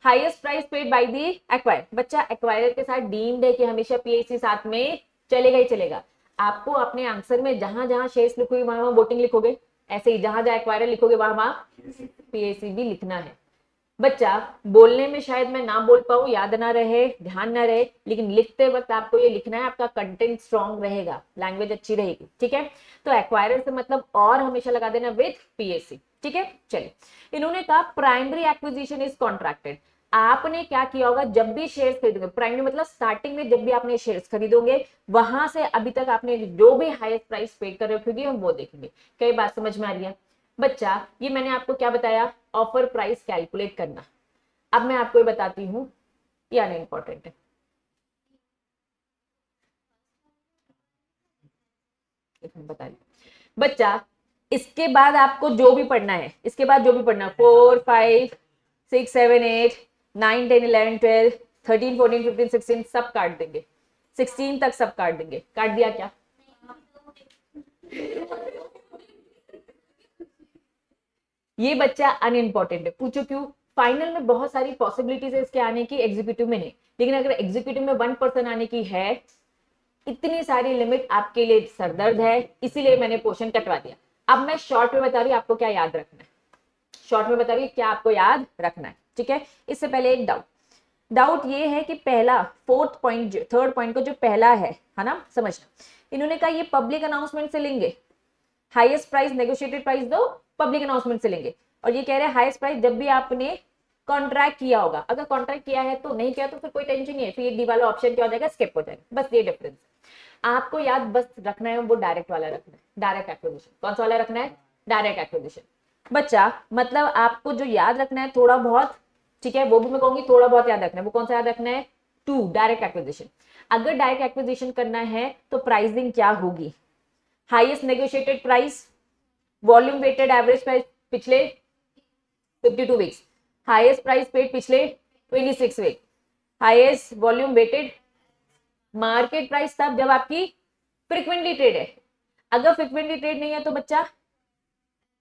highest price paid by the acquire. बच्चा एक्वायरर के साथ डीम्ड है कि हमेशा पीएसी साथ में चलेगा ही चलेगा। आपको अपने आंसर में जहां जहां शेयर्स लिखोगे वहां वहां वोटिंग लिखोगे, ऐसे ही जहां जहां एक्वायरर लिखोगे वहां वहां पीएसी भी लिखना है। बच्चा बोलने में शायद मैं ना बोल पाऊं, याद ना रहे, ध्यान ना रहे, लेकिन लिखते वक्त आपको ये लिखना है, आपका कंटेंट स्ट्रॉन्ग रहेगा, लैंग्वेज अच्छी रहेगी। ठीक है, तो एक्वायरर से मतलब और हमेशा लगा देना विद पीएसी। ठीक है, चलिए, इन्होंने कहा प्राइमरी एक्विजिशन इज कॉन्ट्रैक्टेड। आपने क्या किया होगा, जब भी शेयर्स खरीदोगे, प्राइमरी मतलब स्टार्टिंग में जब भी आपने शेयर्स खरीदोगे, वहां से अभी तक आपने जो भी हाईएस्ट प्राइस पे कर रखोगे हम वो देखेंगे। कई बात समझ में आ रही है बच्चा? ये मैंने आपको क्या बताया, ऑफर प्राइस कैलकुलेट करना। अब मैं आपको ये बताती हूँ, ये आना इंपॉर्टेंट है। बता बच्चा, इसके बाद आपको जो भी पढ़ना है, इसके बाद जो भी पढ़ना है 4 5 6 7 8 9 10 11 12 13 14 15 16 सब काट देंगे, 16 तक सब काट देंगे। काट दिया क्या? ये बच्चा अनइम्पॉर्टेंट है, पूछो क्यों? फाइनल में बहुत सारी पॉसिबिलिटीज है इसके आने की, एग्जीक्यूटिव में नहीं। लेकिन अगर एग्जीक्यूटिव में 1% आने की है, इतनी सारी लिमिट आपके लिए सरदर्द है, इसीलिए मैंने पोर्शन कटवा दिया। अब मैं शॉर्ट में बता रही हूँ आपको क्या याद रखना है, शॉर्ट में बता रही हूँ क्या आपको याद रखना है, ठीक है? इससे पहले एक डाउट ये है कि पहला फोर्थ पॉइंट, थर्ड पॉइंट को जो पहला है ना, समझना, इन्होंने कहा ये पब्लिक अनाउंसमेंट से लेंगे, हाईएस्ट प्राइस नेगोशिएटेड प्राइस दो, पब्लिक अनाउंसमेंट से लेंगे। और ये कह रहे हैं हाईएस्ट प्राइस जब भी आपने कॉन्ट्रैक्ट किया होगा, अगर कॉन्ट्रैक्ट किया है तो, नहीं किया तो फिर कोई टेंशन नहीं है, फिर ये डी वाला ऑप्शन क्या हो जाएगा, स्किप हो जाएगा। बस ये डिफरेंस आपको याद बस रखना है, वो डायरेक्ट वाला रखना है, डायरेक्ट एक्विजिशन। कौन सा वाला रखना है? Direct acquisition. बच्चा मतलब आपको जो याद रखना है थोड़ा बहुत, ठीक है, वो भी मैं कहूंगी थोड़ा बहुत याद रखना है। वो कौन सा याद रखना है? 2 डायरेक्ट एक्विजिशन। अगर डायरेक्ट एक्विजिशन करना है तो प्राइसिंग क्या होगी? Highest negotiated price, volume weighted average price पिछले 52 वीक्स, हाईएस्ट प्राइस पेड पिछले 26 week, highest volume weighted market price तब जब आपकी फ्रीक्वेंटली ट्रेड है। अगर फ्रीक्वेंटली ट्रेड नहीं है तो बच्चा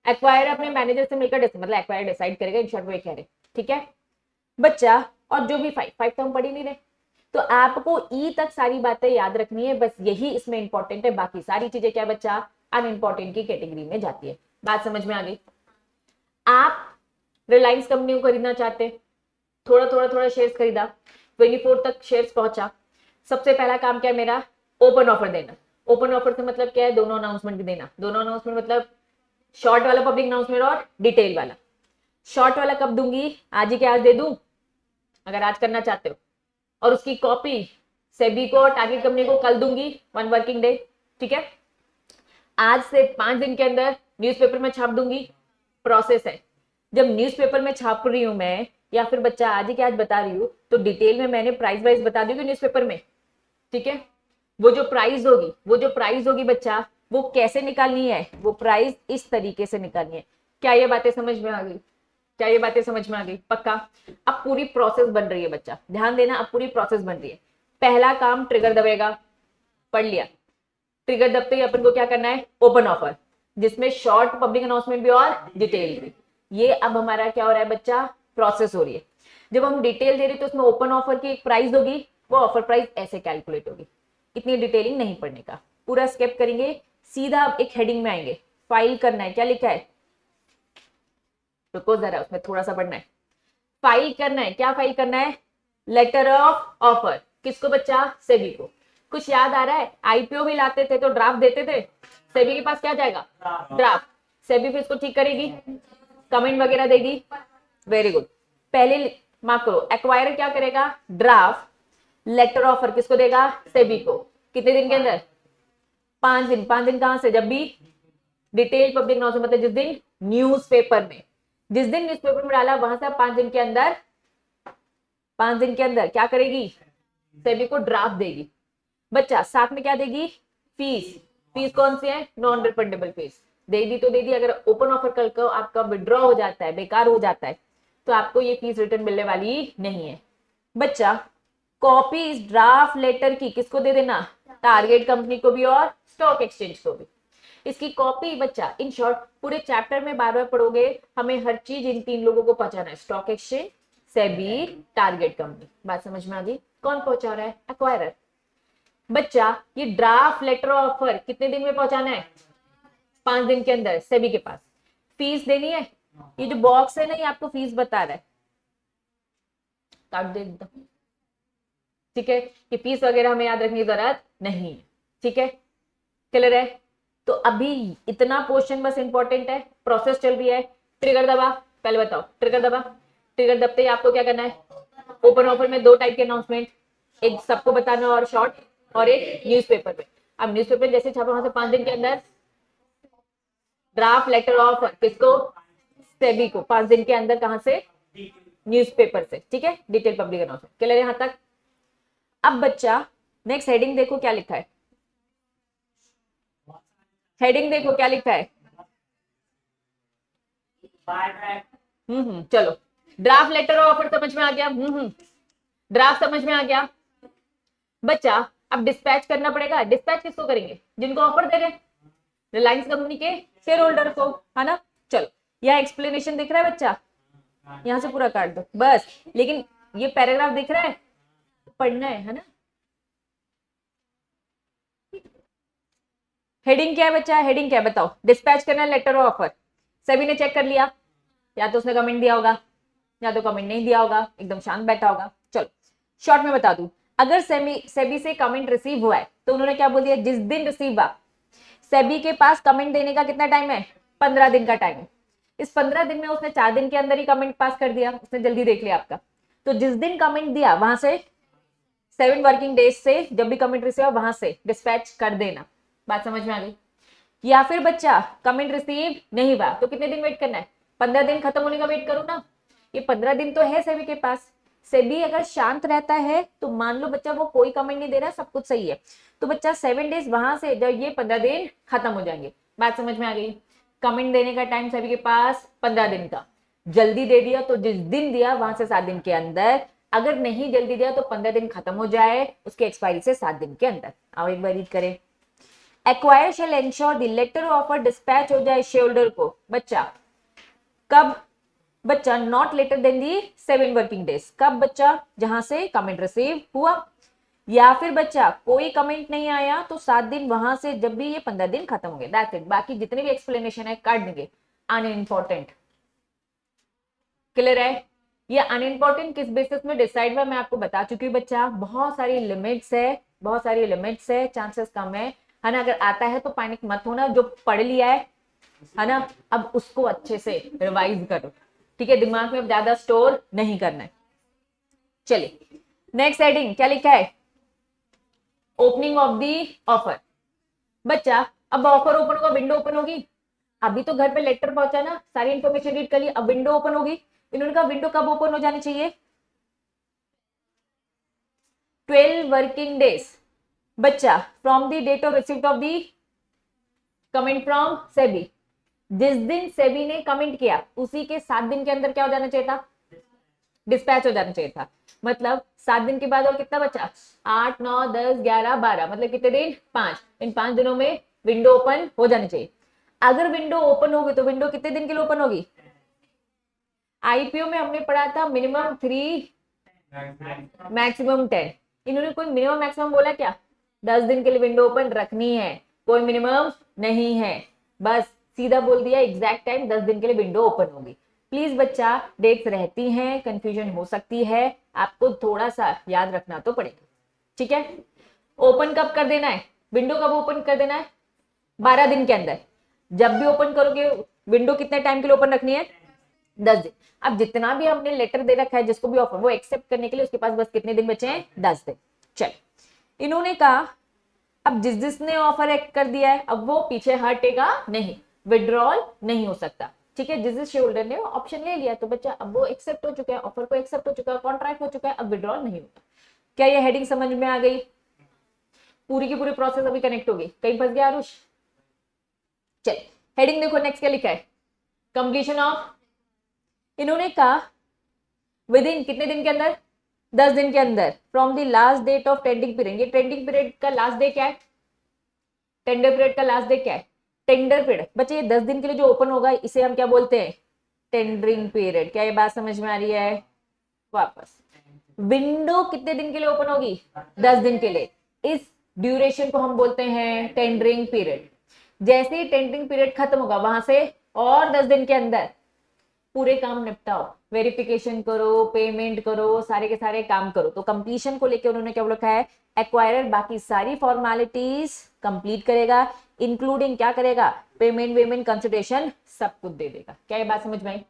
एक्वायर अपने मैनेजर से मिलकर मतलब एक्वायर डिसाइड करेगा, इन शॉर्ट में कह रहे, ठीक है बच्चा? और जो भी 5 तो हम पढ़ ही नहीं रहे, तो आपको ई तक सारी बातें याद रखनी है, बस यही इसमें इंपॉर्टेंट है, बाकी सारी चीजें क्या बच्चा, अनइम्पॉर्टेंट की कैटेगरी में जाती है। बात समझ में आ गई? आप रिलायंस कंपनी को खरीदना चाहते हैं, थोड़ा शेयर्स खरीदा, 24 तक शेयर्स पहुंचा, सबसे पहला काम क्या है मेरा, ओपन ऑफर देना। ओपन ऑफर से मतलब क्या है, दोनों अनाउंसमेंट देना। दोनों अनाउंसमेंट मतलब शॉर्ट वाला पब्लिक अनाउंसमेंट और डिटेल वाला। शॉर्ट वाला कब दूंगी, आज ही के आज दे दूं अगर आज करना चाहते हो, और उसकी कॉपी सेबी को, टारगेट कंपनी को कल दूंगी, 1 वर्किंग डे, ठीक है? आज से 5 दिन के अंदर न्यूज़पेपर में छाप दूंगी। प्रोसेस है, जब न्यूज़पेपर में छाप रही हूं मैं, या फिर बच्चा आज ही के आज बता रही हूँ, तो डिटेल में मैंने प्राइस वाइज बता दी न्यूज़पेपर में, ठीक है? वो जो प्राइस होगी बच्चा, वो कैसे निकालनी है, वो प्राइस इस तरीके से निकालनी है। क्या ये बातें समझ में आ गई? क्या ये बातें समझ में आ गई? पक्का? अब पूरी प्रोसेस बन रही है बच्चा, ध्यान देना, अब पूरी प्रोसेस बन रही है। पहला काम ट्रिगर दबेगा, पढ़ लिया। ट्रिगर दबते ही अपन को क्या करना है, ओपन ऑफर, जिसमें शॉर्ट पब्लिक अनाउंसमेंट भी और डिटेल भी। ये अब हमारा क्या हो रहा है बच्चा, प्रोसेस हो रही है। जब हम डिटेल दे रहे तो उसमें ओपन ऑफर की एक प्राइस होगी, वो ऑफर प्राइस ऐसे कैलकुलेट होगी। इतनी डिटेलिंग नहीं पढ़ने का, पूरा स्किप करेंगे, सीधा एक हेडिंग में आएंगे। फाइल करना है, क्या लिखा है, रुको जरा, उसमें थोड़ा सा पढ़ना है। फाइल करना है, क्या फाइल करना है, लेटर ऑफ ऑफर। किसको बच्चा, सेबी को। कुछ याद आ रहा है, आईपीओ भी लाते थे तो ड्राफ्ट देते थे, सेबी के पास क्या जाएगा, ड्राफ्ट। सेबी फिर इसको ठीक करेगी, कमेंट वगैरह देगी, वेरी गुड। पहले मार्क करो, एक्वायर क्या करेगा, ड्राफ्ट। लेटर ऑफर किसको देगा, सेबी को। कितने दिन के अंदर, 5 दिन। 5 दिन कहां से, जब भी डिटेल पब्लिक अनाउंसमेंट, मतलब जिस दिन न्यूज़पेपर में, जिस दिन न्यूज़पेपर में डाला वहां से 5 दिन के अंदर, 5 दिन के अंदर क्या करेगी, सेबी को ड्राफ्ट देगी। बच्चा साथ में क्या देगी, फीस। फीस कौन सी है, नॉन रिफंडेबल फीस। दे दी तो दे दी, अगर ओपन ऑफर कल को आपका विड्रॉ हो जाता है, बेकार हो जाता है, तो आपको ये फीस रिटर्न मिलने वाली नहीं है। बच्चा कॉपी इस ड्राफ्ट लेटर की किसको दे देना, टारगेट कंपनी को भी और स्टॉक एक्सचेंज को भी। इसकी कॉपी बच्चा, इन शॉर्ट पूरे चैप्टर में बार बार पढ़ोगे, हमें हर चीज इन 3 लोगों को पहुंचाना है, stock exchange, SEBI, target company. बात समझ में आ गई? कौन पहुंचा रहा है, एक्वायरर। बच्चा ये ड्राफ्ट लेटर ऑफर कितने दिन में पहुंचाना है, 5 दिन के अंदर सेबी के पास। फीस देनी है, ये जो बॉक्स है ना, ये आपको फीस बता रहा है, काट दे एकदम, ठीक है? कि फीस वगैरह हमें याद रखने की जरूरत नहीं है, ठीक है? क्लियर है? तो अभी इतना पोर्शन बस इंपॉर्टेंट है, प्रोसेस चल रही है। ट्रिगर दबा, पहले बताओ, ट्रिगर दबा, ट्रिगर दबते ही आपको क्या करना है, ओपन ऑफर में 2 टाइप के अनाउंसमेंट, एक सबको बताना और शॉर्ट, और एक न्यूज़पेपर में। अब न्यूज़पेपर जैसे छापा वहां से 5 दिन के अंदर ड्राफ्ट लेटर ऑफ किसको, सेबी को, 5 दिन के अंदर कहां से, न्यूज़पेपर से, ठीक है, डिटेल पब्लिक अनाउंसमेंट। क्लियर है यहां तक? अब बच्चा नेक्स्ट हेडिंग देखो क्या लिखा है, हेडिंग देखो क्या लिखा है। चलो, ड्राफ्ट लेटर ऑफर समझ में आ गया। ड्राफ्ट समझ में आ गया बच्चा। अब डिस्पैच करना पड़ेगा। डिस्पैच किसको करेंगे, जिनको ऑफर दे रहे हैं, रिलायंस कंपनी के शेयर होल्डर को, है ना। चलो, यह एक्सप्लेनेशन दिख रहा है बच्चा, यहां से पूरा काट दो बस। लेकिन ये पैराग्राफ दिख रहा है, पढ़ना है ना। हेडिंग क्या है बच्चा, हेडिंग क्या है बताओ। डिस्पैच करना लेटर ऑफ ऑफर, सभी ने चेक कर लिया, या तो उसने कमेंट दिया होगा या तो कमेंट नहीं दिया होगा, एकदम शांत बैठा होगा। चलो शॉर्ट में बता दूं, अगर सेबी से कमेंट रिसीव हुआ है तो उन्होंने क्या बोल दिया, जिस दिन रिसीव हुआ, सेबी के पास कमेंट देने का कितना टाइम है, 15 दिन का टाइम है। इस 15 दिन में उसने 4 दिन के अंदर ही कमेंट पास कर दिया, उसने जल्दी देख लिया आपका। तो जिस दिन कमेंट दिया वहां से 7 वर्किंग डेज से जब भी कमेंट रिसीव हुआ वहां से डिस्पैच कर देना। बात समझ में आ गई? या फिर बच्चा कमेंट रिसीव नहीं हुआ तो कितने दिन वेट करना है, 15 दिन खत्म होने का वेट करो ना। ये 15 दिन तो है सेबी के पास। सेबी अगर शांत रहता है तो मान लो बच्चा वो कोई कमेंट नहीं दे रहा, सब कुछ सही है, तो बच्चा 7 डेज वहां से जब ये 15 दिन खत्म हो जाएंगे। बात समझ में आ गई? कमेंट देने का टाइम सेबी के पास 15 दिन का, जल्दी दे दिया तो जिस दिन दिया वहां से 7 दिन के अंदर, अगर नहीं जल्दी दिया तो 15 दिन खत्म हो जाए उसके एक्सपायरी से 7 दिन के अंदर। आओ एक बार रीड करें। Acquire shall ensure the letter offer dispatch हो जाए शेयर होल्डर को, बच्चा कब, बच्चा not later than the 7 working days, कब बच्चा, जहां से कमेंट रिसीव हुआ, या फिर बच्चा कोई कमेंट नहीं आया तो 7 दिन वहां से जब भी ये 15 दिन खत्म हो गए। दैट्स इट, बाकी जितने भी एक्सप्लेनेशन है काट देंगे, अनइम्पोर्टेंट। क्लियर है? ये अनइम्पोर्टेंट किस बेसिस में डिसाइड हुआ मैं आपको बता चुकी हूँ बच्चा। बहुत सारी लिमिट्स है, बहुत सारी लिमिट्स है, चांसेस कम है ना। अगर आता है तो पैनिक मत होना, जो पढ़ लिया है ना, अब उसको अच्छे से रिवाइज करो, ठीक है, दिमाग में अब ज्यादा स्टोर नहीं करना है। चलिए नेक्स्ट हेडिंग क्या लिखा है, ओपनिंग ऑफ दी ऑफर। बच्चा अब ऑफर ओपन होगा, विंडो ओपन होगी। अभी तो घर पे लेटर पहुंचा ना, सारी इंफॉर्मेशन रीड कर ली, अब विंडो ओपन होगी। इन्होंने कहा विंडो कब ओपन हो जानी चाहिए, 12 वर्किंग डेज बच्चा from the date of receipt of the comment from SEBI. जिस दिन सेबी ने कमेंट किया उसी के 7 दिन के अंदर क्या हो जाना चाहिए था, डिस्पैच हो जाना चाहिए था। मतलब 7 दिन के बाद और कितना बचा, 8 9 10 11 12, मतलब कितने दिन, 5। इन 5 दिनों में विंडो ओपन हो जानी चाहिए। अगर विंडो ओपन होगी तो विंडो कितने दिन के लिए ओपन होगी, आईपीओ में हमने पढ़ा था मिनिमम 3 मैक्सिमम 10। इन्होंने कोई मिनिमम मैक्सिमम बोला क्या, 10 दिन के लिए विंडो ओपन रखनी है, कोई मिनिमम नहीं है, बस सीधा बोल दिया एग्जैक्ट टाइम 10 दिन के लिए विंडो ओपन होगी। प्लीज बच्चा डेट्स रहती हैं, कंफ्यूजन हो सकती है, आपको थोड़ा सा याद रखना तो पड़ेगा, ठीक है। ओपन कब कर देना है, विंडो कब ओपन कर देना है, 12 दिन के अंदर। जब भी ओपन करोगे विंडो कितने टाइम के लिए ओपन रखनी है, 10 दिन। अब जितना भी हमने लेटर दे रखा है जिसको भी ऑफर, वो एक्सेप्ट करने के लिए उसके पास बस कितने दिन बचे हैं, 10 दिन। चल इन्होंने कहा अब जिसने ऑफर एक्ट कर दिया है अब वो पीछे हटेगा नहीं, विड्रॉल नहीं हो सकता, ठीक है। जिस शेयर होल्डर ने ऑप्शन ले लिया तो बच्चा अब वो एक्सेप्ट हो चुका है, ऑफर को एक्सेप्ट हो चुका है, कॉन्ट्रैक्ट हो चुका है, अब विड्रॉल नहीं होता। क्या ये हेडिंग समझ में आ गई, पूरी की पूरी प्रोसेस अभी कनेक्ट होगी, कहीं फंस गया आरुष। चल हेडिंग देखो नेक्स्ट क्या लिखा है, कंप्लीशन ऑफ। इन्होंने कहा विद इन कितने दिन के अंदर, 10 दिन के अंदर, from the last date of tendering period. ये टेंडिंग पीरियड का लास्ट डे क्या है, टेंडर पीरियड का लास्ट डे क्या है, टेंडर पीरियड। बच्चे ये 10 दिन के लिए जो ओपन होगा इसे हम क्या बोलते हैं, टेंडरिंग पीरियड। क्या ये बात समझ में आ रही है, वापस विंडो कितने दिन के लिए ओपन होगी, 10 दिन के लिए, इस ड्यूरेशन को हम बोलते हैं टेंडरिंग पीरियड। जैसे ही टेंडरिंग पीरियड खत्म होगा वहां से और 10 दिन के अंदर पूरे काम निपटाओ, वेरिफिकेशन करो, पेमेंट करो, सारे के सारे काम करो। तो कंप्लीशन को लेकर उन्होंने क्या बोला है, एक्वायरर बाकी सारी फॉर्मेलिटीज कंप्लीट करेगा, इंक्लूडिंग क्या करेगा, पेमेंट वेमेंट कंसिडरेशन सब कुछ दे देगा। क्या ये बात समझ में आई?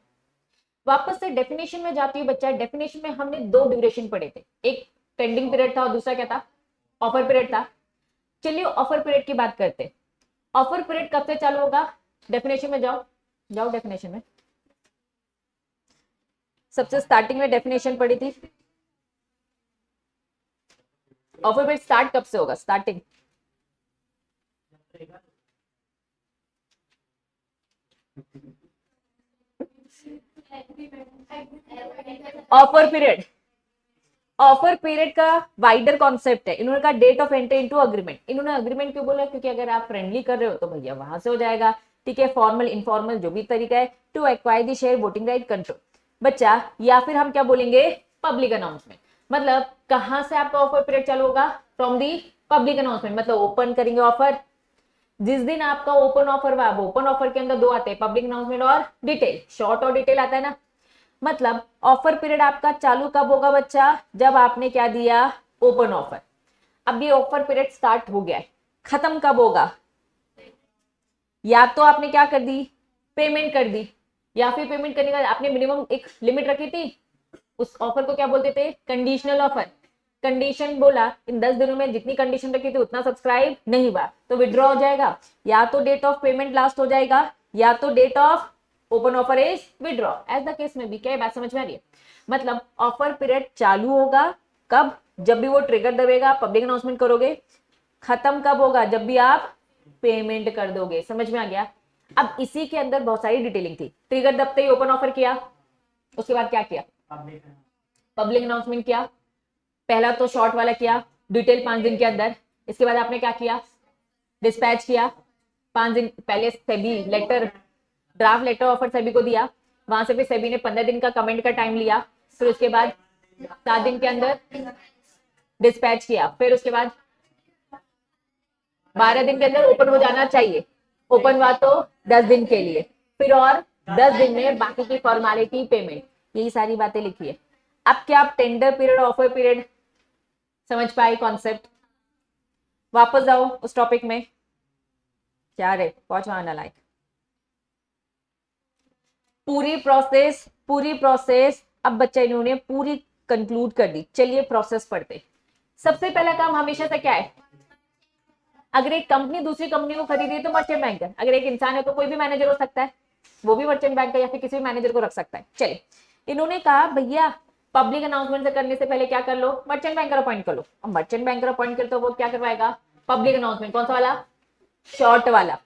वापस से डेफिनेशन में जाती है बच्चा। डेफिनेशन में हमने दो ड्यूरेशन पढ़े थे, एक पेंडिंग पीरियड था और दूसरा क्या था, ऑफर पीरियड था। चलिए ऑफर पीरियड की बात करते हैं। ऑफर पीरियड कब से चालू होगा, डेफिनेशन में जाओ, जाओ डेफिनेशन में, सबसे स्टार्टिंग में डेफिनेशन पढ़ी थी। ऑफर पीरियड स्टार्ट कब से होगा, starting offer period, offer period का वाइडर कॉन्सेप्ट है। इन्होंने कहा date of entry into agreement. इन्होंने अग्रीमेंट क्यों बोला, क्योंकि अगर आप फ्रेंडली कर रहे हो तो भैया वहां से हो जाएगा, ठीक है, फॉर्मल इनफॉर्मल जो भी तरीका है, to acquire the share voting right control बच्चा, या फिर हम क्या बोलेंगे, पब्लिक अनाउंसमेंट। मतलब कहां से आपका ऑफर पीरियड चालू होगा, फ्रॉम दी पब्लिक अनाउंसमेंट। मतलब ओपन करेंगे ऑफर, जिस दिन आपका ओपन ऑफर हुआ, ओपन ऑफर के अंदर दो आते हैं, पब्लिक अनाउंसमेंट और डिटेल, शॉर्ट और डिटेल आता है ना। मतलब ऑफर पीरियड आपका चालू कब होगा बच्चा, जब आपने क्या दिया, ओपन ऑफर। अब ये ऑफर पीरियड स्टार्ट हो गया है, खत्म कब होगा, या तो आपने क्या कर दी, पेमेंट कर दी, या फिर पेमेंट करने का आपने मिनिमम एक लिमिट रखी थी, उस ऑफर को क्या बोलते थे, कंडीशनल ऑफर। कंडीशन बोला इन 10 दिनों में जितनी कंडीशन रखी थी उतना सब्सक्राइब नहीं हुआ तो विड्रॉ हो जाएगा, या तो डेट ऑफ पेमेंट लास्ट हो जाएगा, या तो date of open offer is withdraw. As the case में भी, क्या बात समझ में आ रही है। मतलब ऑफर पीरियड चालू होगा कब, जब भी वो ट्रिगर दबेगा, पब्लिक अनाउंसमेंट करोगे। खत्म कब होगा, जब भी आप पेमेंट कर दोगे। समझ में आ गया। अब इसी के अंदर बहुत सारी डिटेलिंग थी। ट्रिगर दबते ही ओपन ऑफर किया, उसके बाद क्या किया, पब्लिक अनाउंसमेंट किया। पहला तो शॉर्ट वाला किया, डिटेल 5 दिन के अंदर। इसके बाद आपने क्या किया, डिस्पैच किया 5 दिन पहले, SEBI letter, draft letter offer SEBI को दिया। वहां से फिर सेबी ने 15 दिन का कमेंट का टाइम लिया। फिर उसके बाद 7 दिन के अंदर डिस्पैच किया। फिर उसके बाद 12 दिन के अंदर ओपन हो जाना चाहिए। ओपन हुआ तो 10 दिन के लिए, फिर और 10 दिन में बाकी की फॉर्मेलिटी, पेमेंट, यही सारी बातें लिखी है। अब क्या आप टेंडर पीरियड, ऑफर पीरियड समझ पाए कॉन्सेप्ट। वापस जाओ उस टॉपिक में, क्या रे पहुंचवाना लाइक, पूरी प्रोसेस अब बच्चा इन्होंने पूरी कंक्लूड कर दी। चलिए प्रोसेस पढ़ते। सबसे पहला काम हमेशा से क्या है, अगर एक कंपनी दूसरी कंपनी को खरीदी है तो मर्चेंट बैंकर, अगर एक इंसान है तो कोई भी मैनेजर हो सकता है, वो भी मर्चेंट बैंकर या फिर किसी भी मैनेजर को रख सकता है। चलिए इन्होंने कहा भैया पब्लिक अनाउंसमेंट से करने से पहले क्या कर लो, मर्चेंट बैंकर अपॉइंट कर लो। अब मर्चेंट बैंकर अपॉइंट कर तो वो क्या करवाएगा, पब्लिक अनाउंसमेंट। कौन सा वाला, शॉर्ट वाला।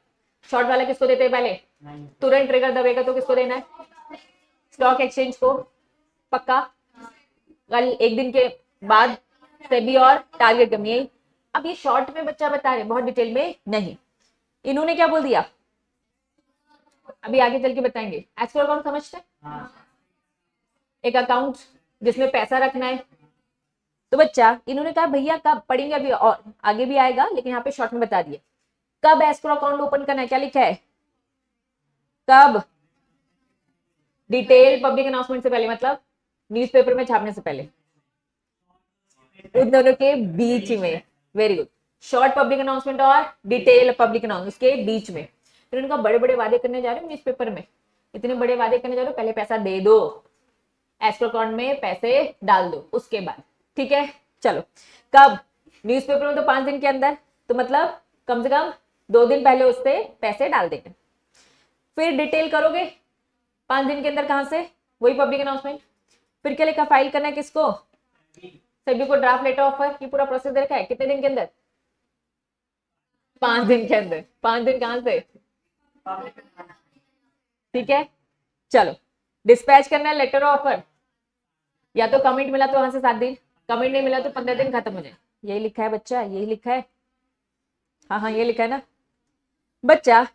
शॉर्ट वाला किसको देते हैं पहले, तुरंत ट्रिगर दबेगा तो किसको देना है, स्टॉक एक्सचेंज को, पक्का। कल एक दिन के बाद सेबी और टारगेट कंपनी। यही अब ये शॉर्ट में बच्चा बता रहे, बहुत डिटेल में नहीं। इन्होंने क्या बोल दिया, अभी आगे चल के बताएंगे। एस्क्रो अकाउंट समझते हैं, एक अकाउंट जिसमें पैसा रखना है। तो बच्चा इन्होंने कहा भैया कब पढ़ेंगे, अभी और आगे भी आएगा, लेकिन यहाँ पे शॉर्ट में बता दिए कब एस्क्रो अकाउंट ओपन करना है। क्या लिखा है, कब, डिटेल पब्लिक अनाउंसमेंट से पहले, मतलब न्यूज़पेपर में छापने से पहले, उन दोनों के बीच में। Very good. Short public announcement और डिटेल पब्लिक अनाउंसमेंट के बीच में। फिर उनका बड़े बड़े वादे करने जा रहे हो न्यूज़पेपर में, इतने बड़े वादे करने जा रहे हो, पहले पैसा दे दो, एस्क्रो अकाउंट में पैसे डाल दो, उसके बाद ठीक है। चलो कब, न्यूज़पेपर में तो 5 दिन के अंदर, तो मतलब कम से कम 2 दिन पहले उससे पैसे डाल देंगे। फिर डिटेल करोगे 5 दिन के अंदर, कहां से, वही पब्लिक अनाउंसमेंट। फिर क्या लिखा, फाइल करना है किसको, सभी को ड्राफ्ट लेटर ऑफर की पूरा प्रोसेस देखा है, कितने दिन के अंदर, 5 दिन के अंदर। 5 दिन कहां से, ठीक है। चलो डिस्पैच करना है लेटर ऑफर, या तो कमेंट मिला तो वहां से 7 दिन, कमेंट नहीं मिला तो 15 दिन खत्म हो जाए। यही लिखा है बच्चा, यही लिखा है, हाँ हाँ ये लिखा है ना बच्चा।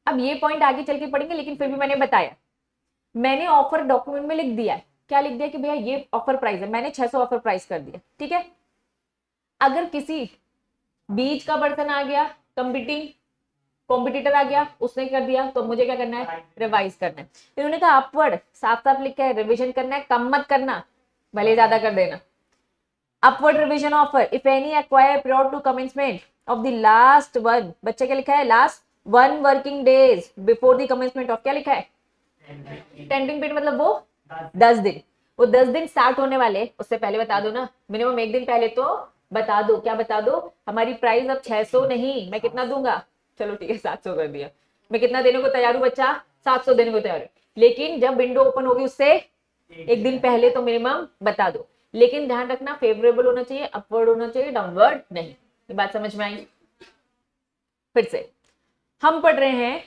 अब ये पॉइंट आगे चल के पढ़ेंगे, लेकिन फिर भी मैंने बताया, मैंने ऑफर डॉक्यूमेंट में लिख दिया है। क्या लिख दिया कि भैया ये ऑफर प्राइस है, मैंने 600 ऑफर प्राइस कर दिया, ठीक है। अगर किसी बीच का पर्सन आ गया, कंपीटिंग कॉम्पिटिटर आ गया, उसने कर दिया, तो मुझे क्या करना है, रिवाइज करना है। इन्होंने कहा अपवर्ड, साफ साफ लिखा है, रिविजन करना है, कम मत करना, भले ज्यादा कर देना। Upward revision offer if any acquire prior to commencement of the last one, बच्चे क्या लिखा है, last 1 working days before the commencement of, क्या लिखा है, टेंडिंग पीरियड मतलब वो 10 दिन, वो 10 दिन स्टार्ट होने वाले, उससे पहले बता दो ना, मिनिमम एक दिन पहले तो बता दो। क्या बता दो? हमारी प्राइस अब 600 नहीं, मैं कितना दूंगा, चलो ठीक है 700 कर दिया, मैं कितना देने को तैयार हूँ बच्चा, 700 देने को तैयार हूँ। लेकिन जब विंडो ओपन होगी उससे एक दिन पहले तो मिनिमम बता दो। लेकिन ध्यान रखना फेवरेबल होना चाहिए, अपवर्ड होना चाहिए, डाउनवर्ड नहीं। ये बात समझ में आई? फिर से हम पढ़ रहे हैं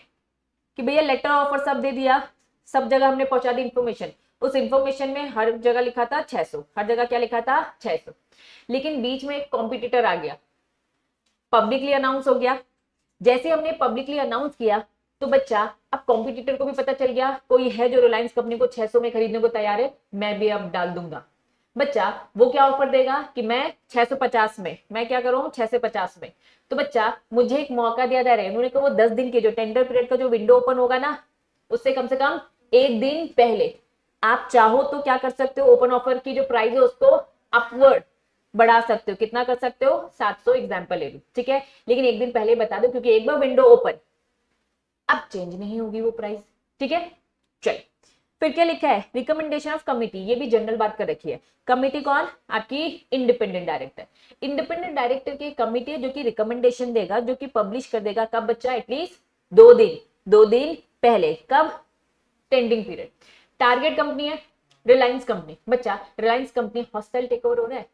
कि भैया लेटर ऑफर सब दे दिया, सब जगह हमने पहुंचा दी इंफॉर्मेशन। उस इंफॉर्मेशन में हर जगह लिखा था 600, हर जगह क्या लिखा था 600। लेकिन बीच में एक कॉम्पिटिटर आ गया, पब्लिकली अनाउंस हो गया। जैसे हमने पब्लिकली अनाउंस किया तो बच्चा अब कॉम्पिटिटर को भी पता चल गया कोई है जो रिलायंस कंपनी को 600 में खरीदने को तैयार है, मैं भी अब डाल दूंगा। बच्चा वो क्या ऑफर देगा कि मैं 650 में, मैं क्या करूं 650 में। तो बच्चा मुझे एक मौका दिया जा रहा है, उन्होंने कहा वो 10 दिन के जो टेंडर पीरियड का जो विंडो ओपन होगा ना, उससे कम से कम एक दिन पहले आप चाहो तो क्या कर सकते हो, ओपन ऑफर की जो प्राइस है उसको अपवर्ड बढ़ा सकते हो। कितना कर सकते हो? 700 एग्जाम्पल ले लो, ठीक है। लेकिन एक दिन पहले बता दो, क्योंकि एक बार विंडो ओपन अब चेंज नहीं होगी वो प्राइस, ठीक है। चल फिर क्या लिखा है, रिकमेंडेशन ऑफ कमिटी, ये भी जनरल बात कर रखी है। कमिटी कौन? आपकी इंडिपेंडेंट डायरेक्टर। इंडिपेंडेंट डायरेक्टर की कमिटी है जो कि रिकमेंडेशन देगा, जो कि पब्लिश कर देगा कब बच्चा, एटलीस्ट 2 दिन, 2 दिन पहले। कब? Tending period. टारगेट कंपनी है रिलायंस कंपनी। बच्चा Reliance company hostile takeover हो रहा है,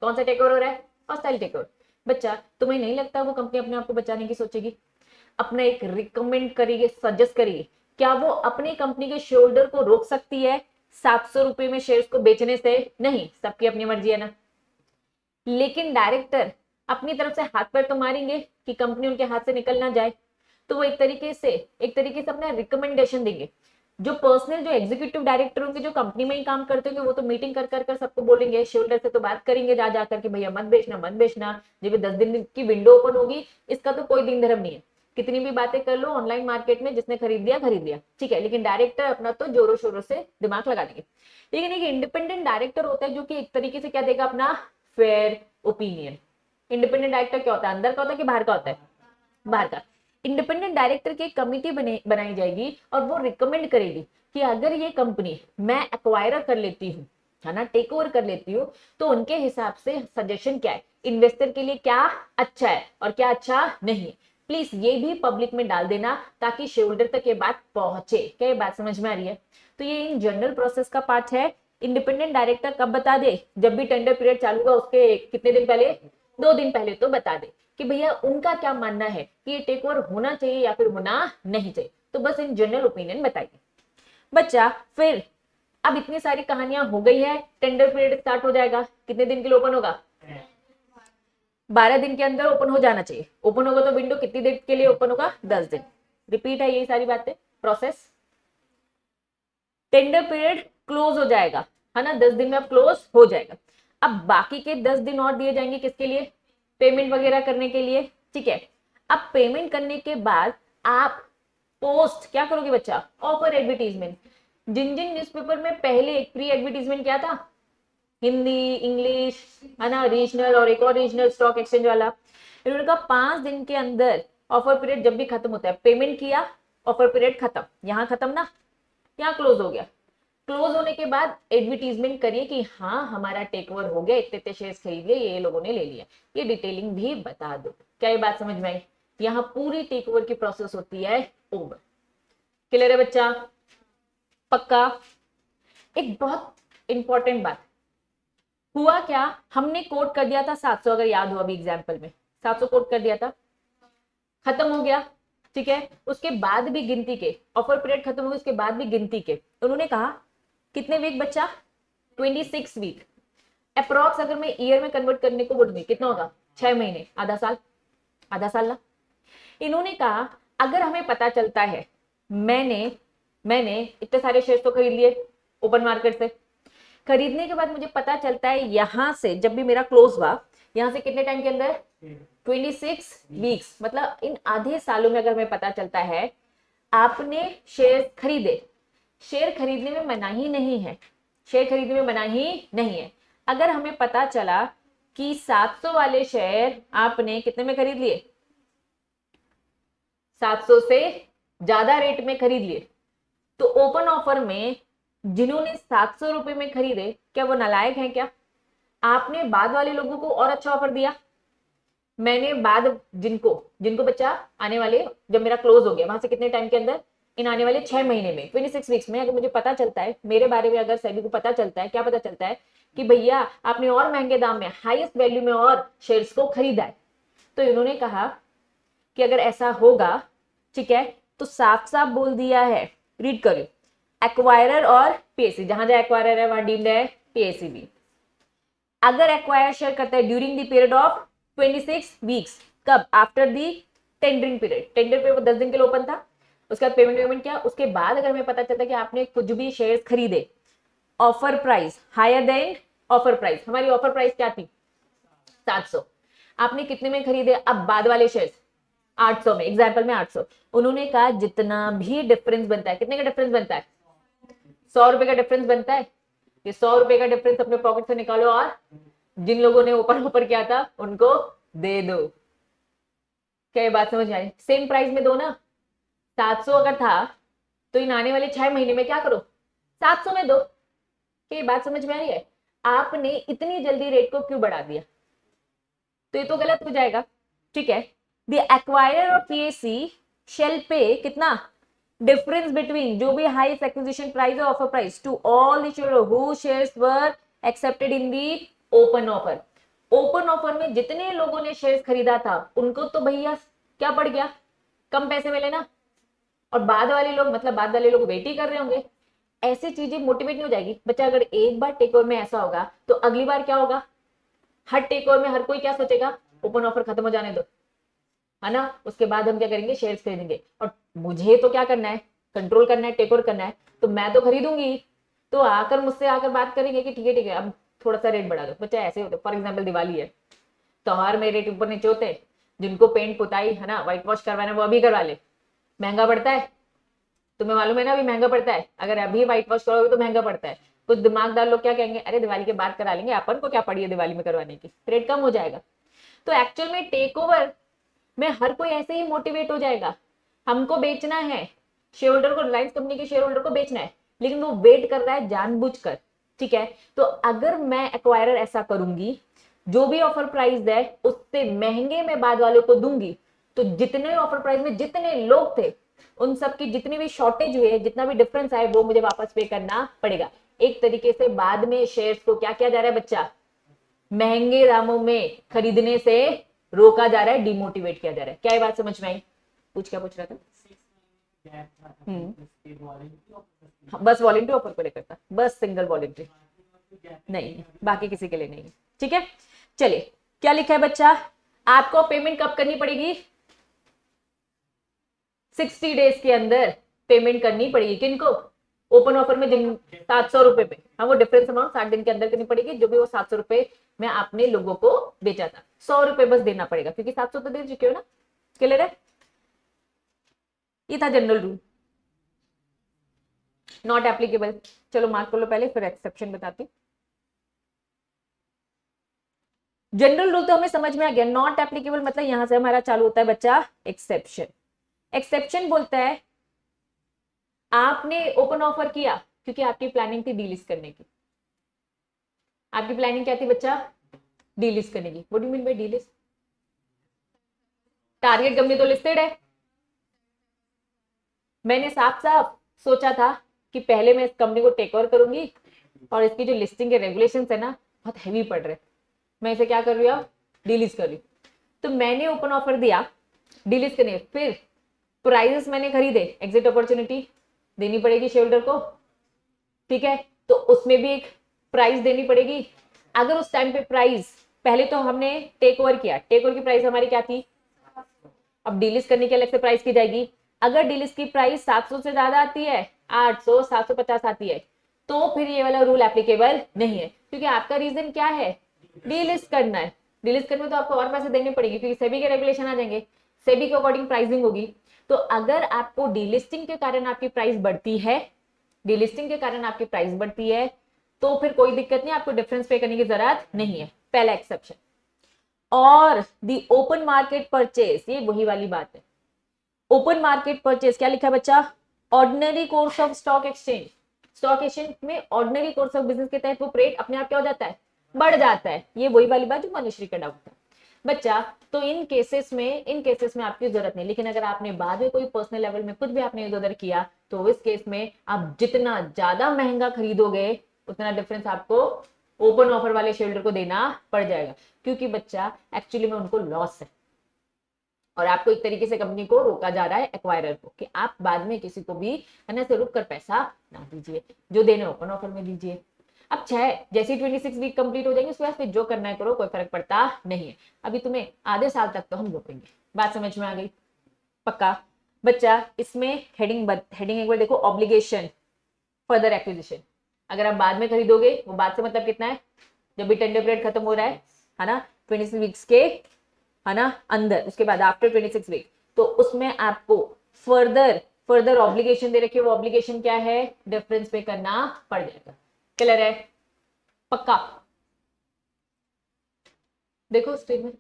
कौन सा टेक ओवर हो रहा है? Hostile takeover. बच्चा तुम्हें नहीं लगता वो कंपनी अपने आप को बचाने की सोचेगी, अपना एक रिकमेंड करेगी, सजेस्ट करेगी? क्या वो अपनी कंपनी के शेयर होल्डर को रोक सकती है 700 रुपए में शेयर्स को बेचने से? नहीं, सबकी अपनी मर्जी है ना। लेकिन डायरेक्टर अपनी तरफ से हाथ पैर तो मारेंगे कि कंपनी उनके हाथ से निकल ना जाए। तो वो एक तरीके से अपना रिकमेंडेशन देंगे। जो पर्सनल जो एग्जीक्यूटिव डायरेक्टर होंगे, जो कंपनी में ही काम करते होंगे, वो तो मीटिंग कर सबको बोलेंगे, शेयर से तो बात करेंगे जा जाकर कि भैया मत बेचना मत बेचना, जब 10 दिन की विंडो ओपन होगी इसका तो कोई दिन धर्म नहीं है, कितनी भी बातें कर लो ऑनलाइन मार्केट में, जिसने खरीद लिया, ठीक है। लेकिन डायरेक्टर अपना तो जोरों शोरों से दिमाग लगा देंगे। लेकिन एक इंडिपेंडेंट डायरेक्टर होता है जो कि एक तरीके से क्या देगा, अपना फेयर ओपिनियन। इंडिपेंडेंट डायरेक्टर क्या होता है, अंदर का होता है कि बाहर का होता है? बाहर का। इंडिपेंडेंट डायरेक्टर की कमिटी बनाई जाएगी और वो रिकमेंड करेगी कि अगर ये कंपनी मैं एक्वायर कर लेती हूँ, है ना, टेक ओवर कर लेती हूँ, तो उनके हिसाब से सजेशन क्या है, इन्वेस्टर के लिए क्या अच्छा है और क्या अच्छा नहीं है। प्लीज ये भी पब्लिक में डाल देना ताकि शेयर होल्डर तक ये बात पहुंचे। क्या ये बात समझ में आ रही है? तो ये इन जनरल प्रोसेस का पार्ट है। इंडिपेंडेंट डायरेक्टर कब बता दे? जब भी टेंडर पीरियड चालू होगा उसके कितने दिन पहले? 2 दिन पहले तो बता दे कि भैया उनका क्या मानना है कि ये टेक ओवर होना चाहिए या फिर होना नहीं चाहिए। तो बस इन जनरल ओपिनियन बताइए बच्चा। फिर अब इतनी सारी कहानियां हो गई है, टेंडर पीरियड स्टार्ट हो जाएगा, कितने दिन के लिए ओपन होगा? 12 दिन के अंदर ओपन हो जाना चाहिए। ओपन होगा तो विंडो कितनी देर के लिए ओपन होगा? 10 दिन। रिपीट है यही सारी बातें, प्रोसेस। टेंडर पीरियड क्लोज हो जाएगा, है ना, 10 दिन में अब क्लोज हो जाएगा। अब बाकी के 10 दिन और दिए जाएंगे किसके लिए? पेमेंट वगैरह करने के लिए, ठीक है। अब पेमेंट करने के बाद आप पोस्ट क्या करोगे बच्चा? Offer advertisement. जिन जिन न्यूज़पेपर में पहले एक प्री एडवर्टीजमेंट क्या था, हिंदी इंग्लिश, है ना, रीजनल और एक और रीजनल स्टॉक एक्सचेंज वाला, इन्होंने कहा 5 दिन के अंदर ऑफर पीरियड जब भी खत्म होता है, पेमेंट किया, ऑफर पीरियड खत्म, यहाँ खत्म ना, यहाँ क्लोज हो गया। क्लोज होने के बाद एडवर्टीजमेंट करिए कि हाँ हमारा टेक ओवर हो गया, इतने शेयर्स खरीद लिए, ये लोगों ने ले लिया, ये डिटेलिंग भी बता दो। क्या ये बात समझ में आई? यहाँ पूरी टेक ओवर की प्रोसेस होती है ओवर। क्लियर है बच्चा? पक्का? एक बहुत इंपॉर्टेंट बात, हुआ क्या, हमने कोट कर दिया था 700, अगर याद हो अभी एग्जाम्पल में 700 कोट कर दिया था, खत्म हो गया, ठीक है। उसके बाद भी गिनती के, ऑफर पीरियड खत्म हो गया उसके बाद भी गिनती के, उन्होंने कहा कितने वीक बच्चा? 26 वीक। अप्रोक्स अगर मैं ईयर में कन्वर्ट करने को बोलूंगी कितना होगा? 6 महीने, आधा साल, आधा साल ना। इन्होंने कहा अगर हमें पता चलता है मैंने मैंने इतने सारे शेयर तो खरीद लिए ओपन मार्केट से, खरीदने के बाद मुझे पता चलता है यहां से जब भी मेरा क्लोज हुआ, यहां से कितने टाइम के अंदर? 26 वीक्स, मतलब इन आधे सालों में अगर हमें पता चलता है आपने शेयर खरीदे, शेयर खरीदने में मनाही नहीं है, शेयर खरीदने में मनाही नहीं है। अगर हमें पता चला कि 700 वाले शेयर आपने कितने में खरीद लिए? 700 से ज्यादा रेट में खरीद लिए, तो ओपन ऑफर में जिन्होंने 700 रुपए में खरीदे, क्या वो नालायक हैं क्या? आपने बाद वाले लोगों को और अच्छा ऑफर दिया। मैंने बाद जिनको जिनको बच्चा आने वाले, जब मेरा क्लोज हो गया वहां से कितने टाइम के अंदर, इन आने वाले 6 महीने में 26 वीक्स में, अगर मुझे पता चलता है, मेरे बारे में अगर सेबी को पता चलता है, क्या पता चलता है कि भैया आपने और महंगे दाम में हाईएस्ट वैल्यू में और शेयर्स को खरीदा है, तो इन्होंने कहा कि अगर ऐसा होगा, ठीक है, तो साफ साफ बोल दिया है, रीड करिए, एक्वायरर और पीएससी, जहां जहां एक्वायरर है वहां डीम्ड है पीएससी भी। अगर एक्वायर शेयर करता है during the period of 26 weeks, कब? After the tendering period. Tender पे वो 10 दिन के लिए ओपन था, उसका पेमेंट क्या, उसके बाद अगर हमें पता चलता है कि आपने कुछ भी शेयर्स खरीदे, offer price higher than offer price, हमारी ऑफर प्राइस क्या थी 700, आपने कितने में खरीदे अब बाद वाले शेयर्स 800 में, एग्जाम्पल में 800, उन्होंने कहा जितना भी डिफरेंस बनता है, कितने का डिफरेंस बनता है, 100 रुपए का डिफरेंस बनता है, ये 100 रुपए का डिफरेंस अपने पॉकेट से निकालो और जिन लोगों ने ऊपर ऊपर किया था उनको दे दो। क्या ये बात समझ आई? सेम प्राइस में दो ना, 700 अगर था तो इन आने वाले 6 महीने में क्या करो, 700 में दो। क्या ये बात समझ में आ रही है? आपने इतनी जल्दी रेट को क्यों बढ़ा दिया? तो ये तो गलत हो जाएगा, ठीक है। द एक्वायरर और पीएसी शेल पे कितना डिफरेंस बिटवीन जो भी हाईएस्ट एक्विजिशन प्राइस और offer price to all the share who shares were accepted in the open offer. Open offer में जितने लोगों ने शेयर्स खरीदा था उनको तो भैया क्या पड़ गया, कम पैसे मिले ना, और बाद वाले लोग, मतलब बाद वाले लोग वेट ही कर रहे होंगे। ऐसी चीजें मोटिवेट नहीं हो जाएगी बच्चा। अगर एक बार टेक ओवर में ऐसा होगा तो अगली बार क्या होगा, हर टेक ओवर में हर कोई क्या सोचेगा, ओपन ऑफर खत्म हो जाने दो, है ना, उसके बाद हम क्या करेंगे, शेयर्स खरीदेंगे। और मुझे तो क्या करना है, कंट्रोल करना है, टेक ओवर करना है, तो मैं तो खरीदूंगी। तो आकर मुझसे आकर बात करेंगे कि ठीक है अब थोड़ा सा रेट बढ़ा दो। बच्चा ऐसे होते, फॉर एग्जाम्पल दिवाली है, त्योहार में रेट ऊपर नीचे होते हैं, जिनको पेंट पुताई है ना व्हाइट वॉश करवाना वो अभी करवा ले, महंगा पड़ता है, तुम्हें मालूम है ना, अभी महंगा पड़ता है। अगर अभी व्हाइट वॉश करोगे तो महंगा पड़ता है। कुछ दिमागदार लोग क्या कहेंगे, अरे दिवाली के बाद करा लेंगे, अपन को क्या पड़ी है दिवाली में करवाने की, रेट कम हो जाएगा। तो एक्चुअल में टेक ओवर में हर कोई ऐसे ही मोटिवेट हो जाएगा, हमको बेचना है, शेयर होल्डर को, रिलायंस कंपनी के शेयर होल्डर को बेचना है, लेकिन वो वेट कर रहा है जानबूझकर, ठीक है। तो अगर मैं एक्वायरर ऐसा करूंगी, जो भी ऑफर प्राइस है उससे महंगे में बाद वालों को दूंगी, तो जितने ऑफर प्राइस में जितने लोग थे उन सब की जितनी भी शॉर्टेज हुई है, जितना भी डिफरेंस आए वो मुझे वापस पे करना पड़ेगा। एक तरीके से बाद में शेयर्स को क्या किया जा रहा है बच्चा, महंगे दामों में खरीदने से रोका जा रहा है, डिमोटिवेट किया जा रहा है। क्या ये बात समझ में आई? क्या पूछ रहा था? हाँ, बस वॉलंटरी ऑफर को लेकर था, बस सिंगल वॉलंटरी, नहीं बाकी किसी के लिए नहीं, ठीक है। चलिए क्या लिखा है बच्चा, आपको पेमेंट कब करनी पड़ेगी, 60 डेज के अंदर पेमेंट करनी पड़ेगी। किनको? ओपन ऑफर में जिन 700 रुपए पे, हाँ वो डिफरेंस अमाउंट 60 दिन के अंदर करनी पड़ेगी, जो भी वो 700 रुपए में आपने लोगों को बेचा था, 100 रुपए बस देना पड़ेगा, क्योंकि 700 तो दे चुके हो ना, क्लियर है? ये था जनरल रूल, नॉट एप्लीकेबल। चलो मार्क कर लो पहले, फिर एक्सेप्शन बताती। जनरल रूल तो हमें समझ में आ गया, नॉट एप्लीकेबल मतलब यहां से हमारा चालू होता है बच्चा एक्सेप्शन। एक्सेप्शन बोलता है आपने ओपन ऑफर किया क्योंकि आपकी प्लानिंग थी डीलिस्ट करने की। आपकी प्लानिंग क्या थी बच्चा, डीलिस्ट करने की। What do you mean by delist? Target company तो लिस्टेड है, मैंने साफ साफ सोचा था कि पहले मैं इस कंपनी को टेक ओवर करूंगी और इसकी जो लिस्टिंग के रेगुलेशंस है ना बहुत हैवी पड़ रहे, मैं इसे क्या कर रही हूँ, डीलिस्ट कर रही। तो मैंने ओपन ऑफर दिया डीलिस्ट करने, फिर प्राइजेस मैंने खरीदे, एग्जिट अपॉर्चुनिटी देनी पड़ेगी शेयर होल्डर को, ठीक है, तो उसमें भी एक प्राइस देनी पड़ेगी। अगर उस टाइम पे प्राइस, पहले तो हमने टेक ओवर किया, टेक ओवर की प्राइस हमारी क्या थी, अब डीलिस्ट करने के अलग से प्राइस की जाएगी। अगर डीलिस्ट की प्राइस 700 से ज्यादा आती है, 800 750 आती है, तो फिर ये वाला रूल एप्लीकेबल नहीं है, क्योंकि आपका रीजन क्या है, डीलिस्ट करना है। डीलिस्ट करने में तो आपको और पैसे देने पड़ेंगे, क्योंकि सेबी के रेगुलेशन आ जाएंगे, सेबी के अकॉर्डिंग प्राइसिंग होगी। तो अगर आपको डीलिस्टिंग के कारण आपकी प्राइस बढ़ती है, डीलिस्टिंग के कारण आपकी प्राइस बढ़ती है, तो फिर कोई दिक्कत नहीं, आपको डिफरेंस पे करने की जरूरत नहीं है, पहला एक्सेप्शन। और दी ओपन मार्केट परचेज, ये वही वाली बात है। ओपन मार्केट परचेज क्या लिखा है बच्चा, ordinary course of stock exchange, stock exchange में ऑर्डिनरी कोर्स ऑफ बिजनेस के तहत वो रेट अपने आप क्या हो जाता है, बढ़ जाता है। ये वही वाली बात जो मनुश्री का डाउट था बच्चा। तो इन केसेस में आपकी जरूरत नहीं, लेकिन अगर आपने बाद में कोई पर्सनल लेवल में कुछ भी आपने इधर उधर किया तो इस केस में आप जितना ज्यादा महंगा खरीदोगे उतना डिफरेंस आपको ओपन ऑफर वाले शेयर होल्डर को देना पड़ जाएगा, क्योंकि बच्चा एक्चुअली में उनको लॉस है और आपको एक तरीके से कंपनी को रोका जा रहा है एक्वायरर को कि आप बाद में किसी को भी है ना से रुक कर पैसा ना दीजिए, जो देने ओपन ऑफर में दीजिए। अब 6 जैसे 26 वीक कंप्लीट हो जाएंगे उसके बाद फिर जो करना है करो, कोई फर्क पड़ता नहीं है। अभी तुम्हें आधे साल तक तो हम रोकेंगे। बात समझ में आ गई? पक्का बच्चा। इसमें हेडिंग एक बार देखो, ऑब्लिगेशन फर्दर एक्विजिशन। अगर आप बाद में खरीदोगे, वो बाद से मतलब कितना है, जब भी टेंडर पीरियड खत्म हो रहा है ना 26 वीक्स के है ना अंदर, उसके बाद आफ्टर 26 वीक, तो उसमें आपको फर्दर ऑब्लिगेशन दे रखी है। वो ऑब्लिगेशन क्या है, डिफरेंस पे करना पड़ जाएगा। क्लियर है? पक्का? देखो स्क्रीन में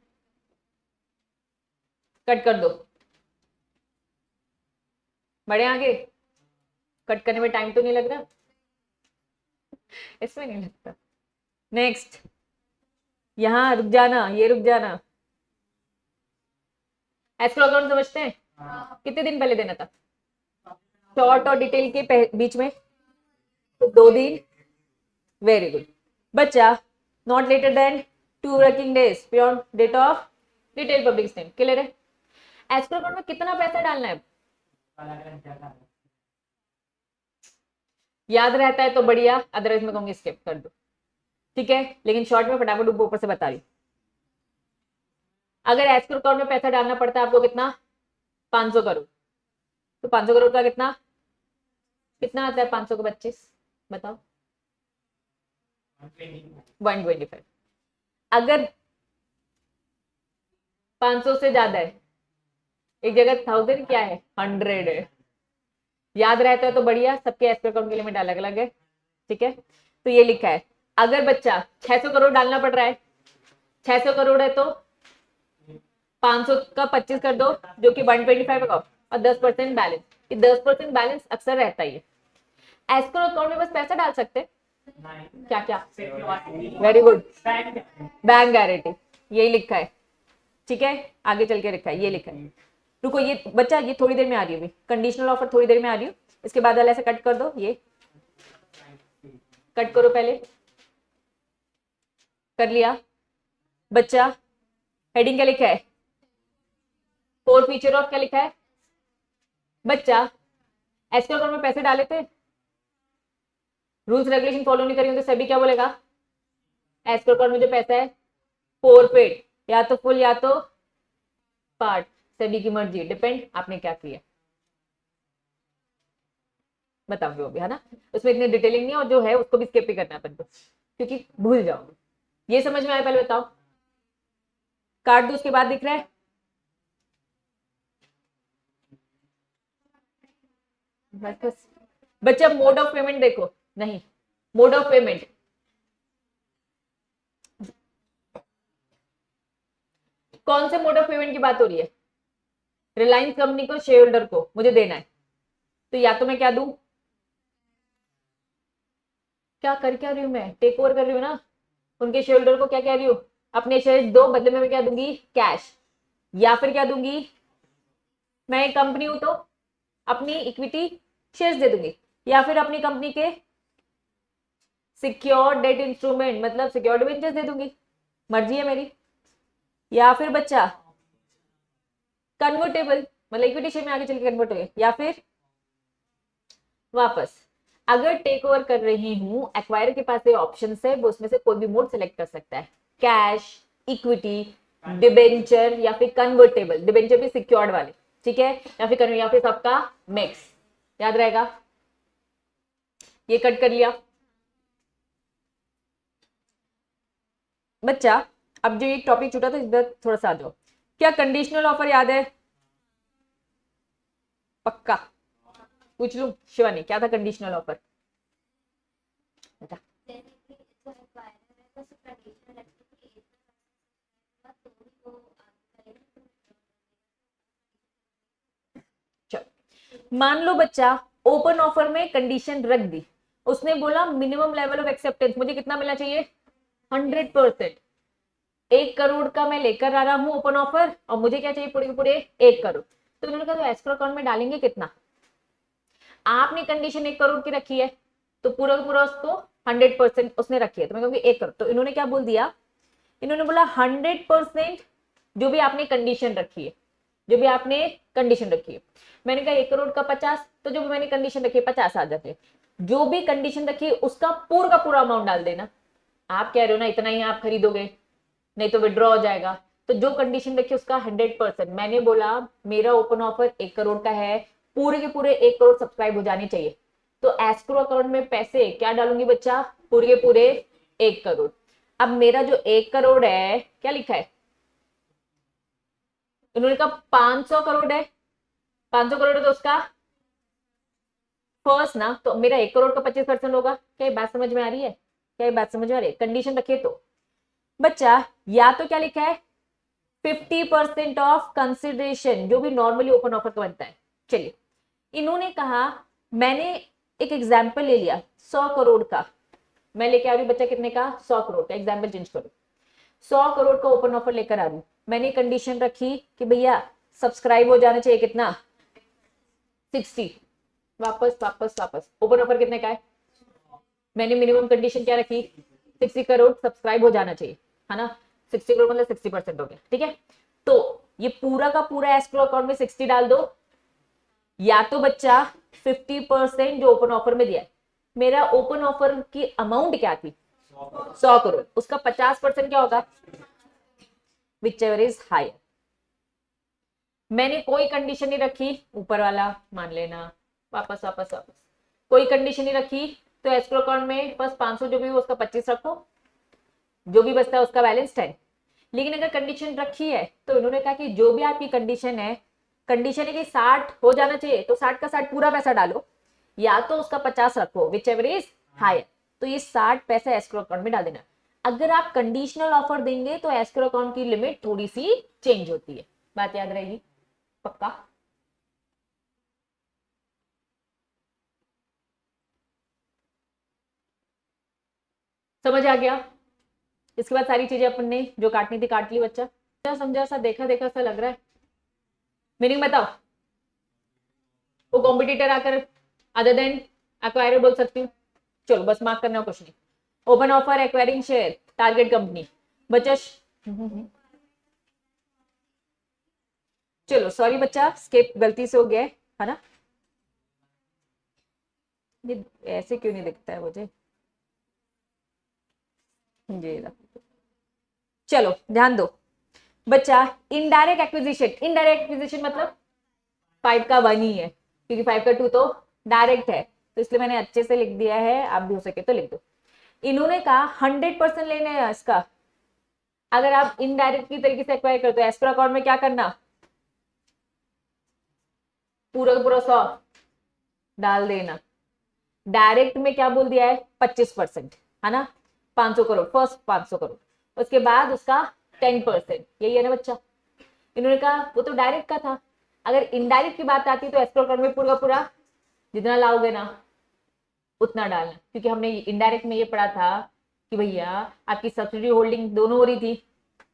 कट कर दो, बढ़े आगे। कट करने में टाइम तो नहीं लग रहा? इसमें नहीं लगता। नेक्स्ट, यहां रुक जाना, ये रुक जाना। एस्क्रो अकाउंट समझते हैं? कितने दिन पहले देना था? शॉर्ट और डिटेल के बीच में तो 2 दिन। वेरी गुड बच्चा। Not later than 2 working days beyond date of detail public statement. Clear है? एस्क्रो अकाउंट में कितना पैसा डालना है? याद रहता है तो बढ़िया, अदरवाइज मैं कहूंगी स्किप कर दो। ठीक है, लेकिन शॉर्ट में फटाफट ऊपर से बता रही। अगर एस्क्रो अकाउंट में पैसा डालना पड़ता है आपको कितना, 500 करोड़, तो 500 करोड़ का कितना कितना आता है? 500 को 25 बताओ। 125। अगर 500 से ज्यादा है, एक जगह 1000 क्या है, 100 है। याद रहता है तो बढ़िया, सबके एस्क्रो अकाउंट की लिमिट अलग अलग है। ठीक है, तो ये लिखा है। अगर बच्चा 600 करोड़ डालना पड़ रहा है, 600 करोड़ है तो 500 का 25 कर दो जो कि 125 होगा, और 10% बैलेंस। ये 10% बैलेंस अक्सर रहता ही है। एस्क्रो अकाउंट में बस पैसा डाल सकते हैं, क्या क्या? वेरी गुड, बैंक गारंटी, यही लिखा है। ठीक है, आगे चल के लिखा है, ये लिखा है। रुको, ये बच्चा ये थोड़ी देर में आ रही है, अभी कंडीशनल ऑफर थोड़ी देर में आ रही है। इसके बाद वाला ऐसे कट कर दो, ये कट करो, पहले कर लिया बच्चा। हेडिंग क्या लिखा है? 4 फीचर ऑफ क्या लिखा है बच्चा? एस्क्रो अकाउंट में पैसे डाले थे, रूल्स रेगुलेशन फॉलो नहीं करेंगे तो सभी क्या बोलेगा, एस्क्रो अकाउंट में जो पैसा है फोरफिट, या तो फुल या तो पार्ट, सभी की मर्जी, डिपेंड आपने क्या किया। बताऊंगी वो भी, है ना, उसमें इतनी डिटेलिंग नहीं है, और जो है उसको भी स्किप ही करना है अपन को, क्योंकि भूल जाओगे। ये समझ में आया? पहले बताओ, काट दो, उसके बाद दिख रहा है बस। बच्चा मोड ऑफ पेमेंट देखो, नहीं मोड ऑफ पेमेंट, कौन से मोड ऑफ पेमेंट की बात हो रही है? रिलायंस कंपनी को शेयर होल्डर को मुझे देना है, तो या तो मैं क्या दूं, क्या रही हूं मैं, टेक ओवर कर रही हूँ ना उनके शेयर होल्डर को, क्या कह रही हूँ, अपने शेयर दो, बदले में मैं क्या दूंगी, कैश। या फिर क्या दूंगी, मैं एक कंपनी हूं तो अपनी इक्विटी शेयर्स दे दूंगी, या फिर अपनी कंपनी के सिक्योर्ड डेट इंस्ट्रूमेंट मतलब सिक्योर्ड डिबेंचर्स दे दूंगी, मर्जी है मेरी। या फिर बच्चा कन्वर्टेबल मतलब इक्विटी शेयर में आगे चल के कन्वर्ट हो गए, या फिर वापस। अगर टेक ओवर कर रही हूं, एक्वायर के पास ये ऑप्शन है, वो उसमें से कोई भी मोड सेलेक्ट कर सकता है, कैश, इक्विटी, डिबेंचर या फिर कन्वर्टेबल, डिबेंचर भी सिक्योर्ड वाले, ठीक है, या फिर सबका मिक्स। याद रहेगा? ये कट कर लिया बच्चा। अब जो ये टॉपिक छूटा था इधर थोड़ा सा आ जाओ। क्या कंडीशनल ऑफर याद है? पक्का पूछ लूं शिवानी, क्या था कंडीशनल ऑफर? बता। मान लो बच्चा ओपन ऑफर में कंडीशन रख दी, उसने बोला मिनिमम लेवल ऑफ एक्सेप्टेंस मुझे कितना मिलना चाहिए, 100%। 1 करोड़ का मैं लेकर आ रहा हूं ओपन ऑफर, और मुझे क्या चाहिए पूरे के पूरे 1 करोड़। तो इन्होंने कहा तो एस्क्रो अकाउंट में डालेंगे कितना, आपने कंडीशन 1 करोड़ की रखी है तो पूरा का पूरा उसको 100% उसने रखी है, तो मैं कहूंगी 1 करोड़। तो इन्होंने क्या बोल दिया, इन्होंने बोला 100% जो भी आपने कंडीशन रखी है, जो भी आपने कंडीशन रखी है। मैंने कहा 1 करोड़ का 50, तो जो भी मैंने कंडीशन रखी है 50 आ जाते हैं। जो भी कंडीशन रखी है उसका पूरा का पूरा अमाउंट डाल देना। आप कह रहे हो ना इतना ही आप खरीदोगे, नहीं तो विड्रॉ हो जाएगा, तो जो कंडीशन रखी उसका 100%। मैंने बोला मेरा ओपन ऑफर 1 करोड़ का है, पूरे के पूरे 1 करोड़ सब्सक्राइब हो जाने चाहिए, तो एस्क्रो अकाउंट में पैसे क्या डालूंगी बच्चा, पूरे के पूरे 1 करोड़। अब मेरा जो 1 करोड़ है क्या लिखा है, उन्होंने कहा 500 करोड़ है, 500 करोड़ है तो उसका फर्स्ट ना, तो मेरा 1 करोड़ का 25% होगा। क्या ये बात समझ में आ रही है, क्या ये बात समझ में आ रही है, कंडीशन रखिए तो बच्चा, या तो क्या लिखा है 50% ऑफ कंसिडरेशन, जो भी नॉर्मली ओपन ऑफर का बनता है। चलिए इन्होंने कहा, मैंने एक एग्जाम्पल ले लिया 100 करोड़ का, मैं लेके आ रही हूँ बच्चा कितने का, 100 करोड़ का, एग्जाम्पल चेंज करो, 100 करोड़ का ओपन ऑफर लेकर आ रही हूँ। मैंने कंडीशन रखी कि भैया सब्सक्राइब हो जाना चाहिए कितना, 60। वापस वापस वापस, ओपन ऑफर कितने का है, मैंने मिनिमम कंडीशन क्या रखी, 60 करोड़ सब्सक्राइब हो जाना चाहिए, है ना। 60 करोड़ मतलब 60% हो गया, ठीक है। तो ये पूरा का पूरा एस्क्रो अकाउंट में 60 डाल दो, या तो बच्चा 50% जो ओपन ऑफर में दिया है, मेरा ओपन ऑफर की अमाउंट क्या थी 100 करोड़, उसका 50% क्या होगा, विच एवर इज हायर। मैंने कोई कंडीशन नहीं रखी, ऊपर वाला मान लेना, वापस वापस वापस, कोई कंडीशन नहीं रखी, तो एस्क्रो अकाउंट में बस 500 जो भी हो उसका 25 रखो, जो भी बचता है उसका बैलेंस 10। लेकिन अगर कंडीशन रखी है तो इन्होंने कहा कि जो भी आपकी कंडीशन है, कंडीशन है कि 60 हो जाना चाहिए, तो 60 का 60 पूरा पैसा डालो, या तो उसका 50 रखो, विच एवर इज हायर। तो ये 60 पैसा एस्क्रो अकाउंट में डाल देना। अगर आप कंडीशनल ऑफर देंगे तो एस्क्रो अकाउंट की लिमिट थोड़ी सी चेंज होती है, बात याद रहेगी पक्का। समझ आ गया। इसके बाद सारी चीजें अपन ने जो काटनी थी काट ली बच्चा, क्या समझा सा, देखा देखा सा लग रहा है, मीनिंग बताओ। वो कॉम्पिटिटर आकर अदर देन एक्वायरर बोल सकती हूँ, चलो बस मार्क करना कुछ नहीं। Open offer, acquiring share, target company, बच्चा चलो सॉरी बच्चा स्किप गलती से हो गया है ना, ये ऐसे क्यों नहीं दिखता है मुझे, जी चलो ध्यान दो बच्चा। इनडायरेक्ट एक्विजिशन, इनडायरेक्ट एक्विजिशन मतलब 5 का 1 ही है, क्योंकि 5 का 2 तो डायरेक्ट है, तो इसलिए मैंने अच्छे से लिख दिया है, आप भी हो सके तो लिख दो। इन्होंने कहा 100% लेने हैं इसका, अगर आप इनडायरेक्ट की तरीके से एक्वायर करते हो एस्क्रो अकाउंट में क्या करना, पूरा का पूरा 100 डाल देना। डायरेक्ट में क्या बोल दिया है 25%, है ना, 500 करोड़ फर्स्ट, 500 करोड़ उसके बाद उसका 10%, यही है ना बच्चा। इन्होंने कहा वो तो डायरेक्ट का था, अगर इनडायरेक्ट की बात आती तो एस्क्रो अकाउंट में पूरा पूरा जितना लाओगे ना उतना डालना, क्योंकि हमने इनडायरेक्ट में ये पढ़ा था कि भैया आपकी सब्सिडी होल्डिंग दोनों हो रही थी,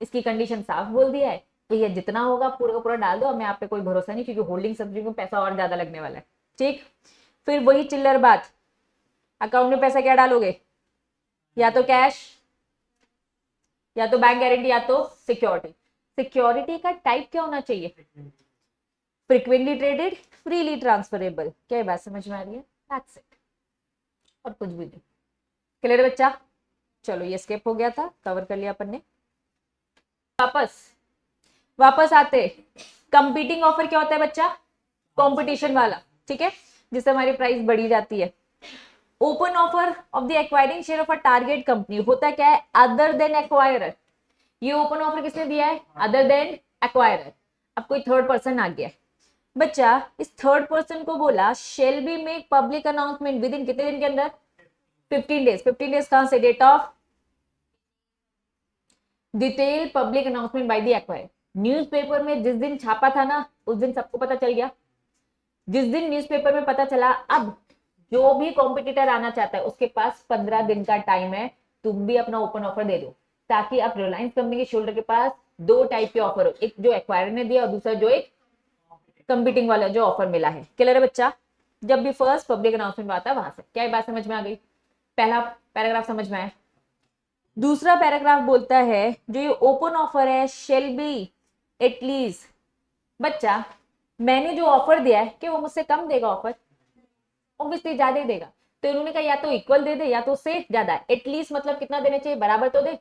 इसकी कंडीशन साफ बोल दिया है भैया जितना होगा पूरा का पूरा डाल दो, हमें आप पे कोई भरोसा नहीं, क्योंकि होल्डिंग सब्सिडी में पैसा और ज्यादा लगने वाला है, ठीक। फिर वही चिल्लर बात, अकाउंट में पैसा क्या डालोगे, या तो कैश, या तो बैंक गारंटी, या तो सिक्योरिटी। सिक्योरिटी का टाइप क्या होना चाहिए, फ्रीक्वेंटली ट्रेडेड, फ्रीली ट्रांसफरेबल। क्या ये बात समझ में आ रही है, दैट्स इट, और कुछ भी नहीं। क्लियर है बच्चा, चलो ये स्किप हो गया था, कवर कर लिया अपन ने। वापस वापस आते, कंपीटिंग ऑफर क्या होता है बच्चा, कंपटीशन वाला, ठीक है, जिससे हमारी प्राइस बढ़ी जाती है। Open offer of the acquiring share of a target company होता क्या है, अदर देन एक्वायरर। ये ओपन ऑफर किसने दिया है, अदर देन एक्वायरर। अब कोई थर्ड पर्सन आ गया बच्चा, इस थर्ड पर्सन को बोला shall be make public announcement with in कितने दिन के अंदर, 15 डेज। 15 डेज कहां से, date of detail public announcement by the acquire. Newspaper में जिस दिन छापा था ना उस दिन सबको पता चल गया, जिस दिन न्यूज़पेपर में पता चला, अब जो भी कॉम्पिटिटर आना चाहता है उसके पास 15 दिन का टाइम है, तुम भी अपना ओपन ऑफर दे दो, ताकि आप रिलायंस कंपनी के शोल्डर के पास दो टाइप के ऑफर हो, एक जो एक्वायर ने दिया और दूसरा जो एक कंपीटिंग वाला जो ऑफर मिला है। क्लियर है बच्चा? जब भी फर्स्ट पब्लिक अनाउंसमेंट आता है वहां से। क्या ये बात समझ में आ गई? पहला पैराग्राफ समझ में आया। दूसरा पैराग्राफ बोलता है जो ये ओपन ऑफर है शेल बी एटलीस्ट, बच्चा मैंने जो ऑफर दिया है कि वो मुझसे कम देगा ऑफर, ऑब्वियसली ज्यादा ही देगा, तो इन्होंने कहा या तो इक्वल दे दे या तो उससे ज्यादा। एटलीस्ट मतलब कितना देना चाहिए? बराबर तो दे।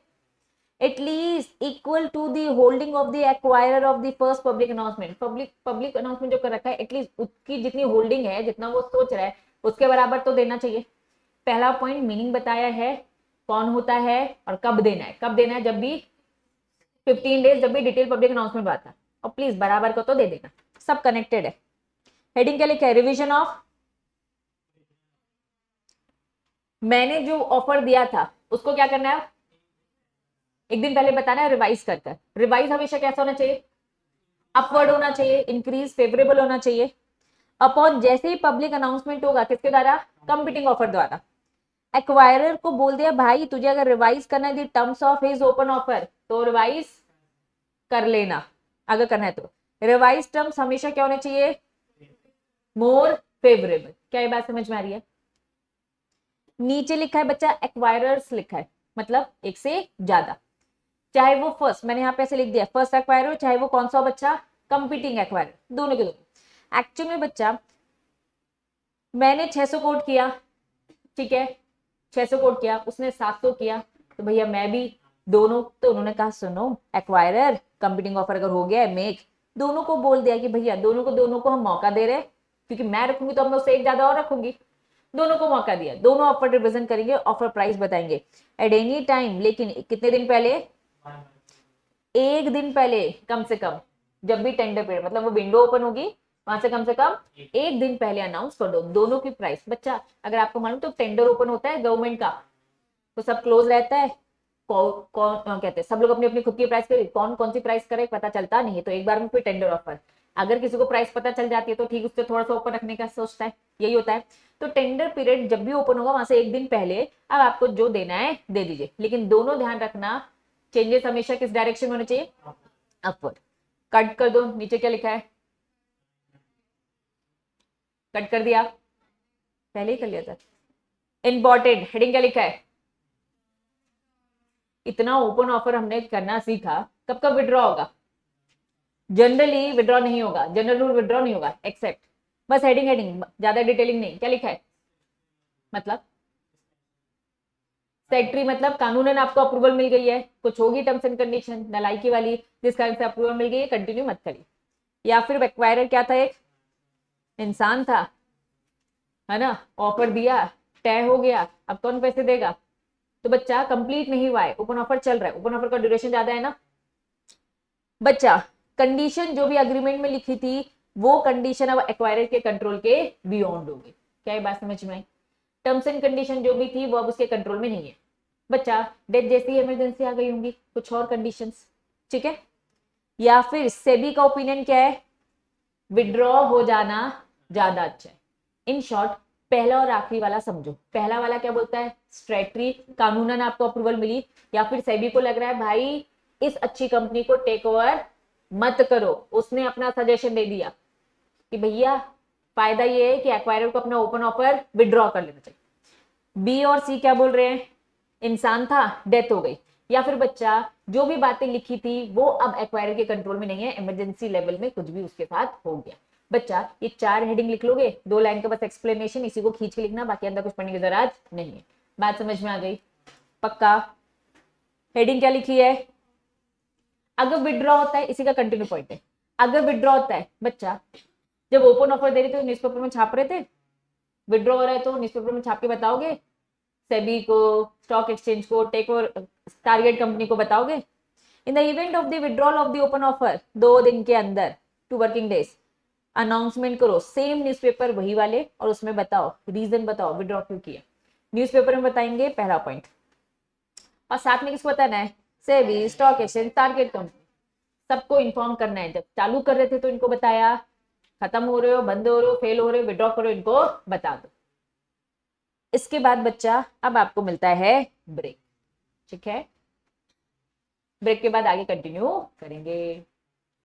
At least equal to the holding of the acquirer of the first public announcement. Public announcement जो कर रखा है एटलीस्ट उसकी जितनी होल्डिंग है, जितना वो सोच रहा है उसके बराबर तो देना चाहिए। पहला पॉइंट मीनिंग बताया है, कौन होता है और कब देना है। कब देना है? जब भी 15 डेज, जब भी डिटेल पब्लिक अनाउंसमेंट आता है, और प्लीज बराबर को तो दे देना, सब कनेक्टेड है। हेडिंग क्या लिखा है? Revision of. मैंने जो ऑफर दिया था उसको क्या करना है? एक दिन पहले बताना है, रिवाइज करकर। रिवाइज हमेशा कैसा होना चाहिए? अपवर्ड होना चाहिए, इंक्रीज फेवरेबल होना चाहिए। अपॉन जैसे ही पब्लिक अनाउंसमेंट होगा, किसके द्वारा? कंपीटिंग ऑफर द्वारा। एक्वायरर को बोल दिया भाई तुझे अगर रिवाइज करना है दी terms of his open offer तो रिवाइज कर लेना, अगर करना है तो। रिवाइज टर्म्स हमेशा क्या होने चाहिए? More favourable. क्या ये बात समझ में आ रही है? नीचे लिखा है बच्चा एक्वायरर्स लिखा है, मतलब एक से ज्यादा, चाहे वो फर्स्ट, मैंने यहाँ पे ऐसे लिख दिया फर्स्ट एक्वायर हो, चाहे वो कौन सा बच्चा कंपीटिंग एक्वायर, दोनों के दोनों। एक्चुअल में बच्चा मैंने 600 कोट किया, ठीक है, 600 कोट किया, उसने 700 किया, तो भैया मैं भी दोनों, तो उन्होंने कहा सुनो एक्वायरर कंपीटिंग ऑफर अगर हो गया है मेक, दोनों को बोल दिया कि भैया दोनों को हम मौका दे रहे हैं, क्योंकि मैं रखूंगी तो हम उससे एक ज्यादा और रखूंगी, दोनों को मौका दिया, दोनों ऑफर रिप्रेजेंट करेंगे, ऑफर प्राइस बताएंगे एट एनी टाइम, लेकिन कितने दिन पहले? एक दिन पहले कम से कम, जब भी टेंडर पीरियड मतलब वो विंडो ओपन होगी वहां से कम एक दिन पहले अनाउंस कर दो दोनों की प्राइस। बच्चा अगर आपको मालूम तो टेंडर ओपन होता है गवर्नमेंट का तो सब क्लोज रहता है, कौन कहते हैं, सब लोग अपनी अपनी खुद की प्राइस करे, कौन कौन सी प्राइस करे पता चलता नहीं है, तो एक बार में कोई टेंडर ऑफर, अगर किसी को प्राइस पता चल जाती है तो ठीक, उससे थोड़ा सा ऊपर रखने का सोचता है, यही होता है। तो टेंडर पीरियड जब भी ओपन होगा वहां से एक दिन पहले अब आपको जो देना है दे दीजिए, लेकिन दोनों ध्यान रखना चेंजेस हमेशा किस डायरेक्शन में होने चाहिए? अपवर्ड। कट कर दो, नीचे क्या लिखा है? कट कर दिया, पहले ही कर लिया था। इंपॉर्टेंट हेडिंग क्या लिखा है? इतना ओपन ऑफर हमने करना सीखा, कब कब विड्रॉ होगा? जनरली विड्रॉ नहीं होगा, जनरल रूल विड्रॉ नहीं होगा एक्सेप्ट, बस हेडिंग हेडिंग, ज्यादा डिटेलिंग नहीं। क्या लिखा है? मतलब सेक्रेटरी मतलब कानूनन आपको अप्रूवल मिल गई है, कुछ होगी टर्म्स एंड कंडीशन नलायकी वाली जिस कारण से अप्रूवल मिल गई है, कंटिन्यू मत करिए। या फिर एक्वायरर क्या था? एक इंसान था, है ना, ऑफर दिया, तय हो गया, अब कौन पैसे देगा? तो बच्चा कंप्लीट नहीं हुआ है, ओपन ऑफर चल रहा है, ओपन ऑफर का ड्यूरेशन ज्यादा है ना बच्चा। कंडीशन जो भी अग्रीमेंट में लिखी थी वो कंडीशन अब एक्वायरर के कंट्रोल के बियॉन्ड होगी। क्या ये बात समझ में आई? टर्म्स एंड कंडीशन जो भी थी वो अब उसके कंट्रोल में नहीं है बच्चा। डेथ जैसी इमरजेंसी आ गई होंगी, कुछ और कंडीशंस, ठीक है। या फिर सेबी का ओपिनियन क्या है? विड्रॉ हो जाना ज्यादा अच्छा है। इन शॉर्ट पहला और आखिरी वाला समझो। पहला वाला क्या बोलता है? स्ट्रेटरी कानूनन आपको अप्रूवल मिली, या फिर सेबी को लग रहा है भाई इस अच्छी कंपनी को टेक ओवर मत करो, उसने अपना सजेशन दे दिया कि भैया फायदा ये है कि एक्वायरर को अपना ओपन ऑफर विड्रॉ कर लेना चाहिए। बी और सी क्या बोल रहे हैं? इंसान था, डेथ हो गई, या फिर बच्चा जो भी बातें लिखी थी वो अब एक्वायरर के कंट्रोल में नहीं है, इमरजेंसी लेवल में कुछ भी उसके साथ हो गया। बच्चा ये 4 हेडिंग लिख लोगे, 2 लाइन का बस एक्सप्लेनेशन, इसी को खींच के लिखना, बाकी अंदर कुछ पढ़ने की जरूरत नहीं है। बात समझ में आ गई? पक्का? हेडिंग क्या लिखी है? अगर विड्रॉ होता है, इसी का कंटिन्यू पॉइंट है, अगर विड्रॉ होता है बच्चा, जब ओपन ऑफर दे रहे थे न्यूज़पेपर में छाप रहे थे, विड्रॉ हो रहा है तो न्यूज़पेपर में छाप के बताओगे, सेबी को, स्टॉक एक्सचेंज को, टेक ओवर टारगेट कंपनी को बताओगे। In the event of the withdrawal of the open offer 2 दिन के अंदर, 2 वर्किंग डेज, अनाउंसमेंट करो, सेम न्यूज़पेपर वही वाले, और उसमें बताओ रीजन, बताओ विड्रॉ क्यों किया। न्यूज़पेपर में बताएंगे पहला पॉइंट, और साथ में किसको बताना है? SEBI, stock exchange, target company, सबको इन्फॉर्म करना है। जब चालू कर रहे थे तो इनको बताया, खत्म हो रहे हो, बंद हो रहे हो, फेल हो रहे हो, विड्रॉ करो, इनको बता दो। इसके बाद बच्चा अब आपको मिलता है ब्रेक। ठीक है, ब्रेक के बाद आगे कंटिन्यू करेंगे।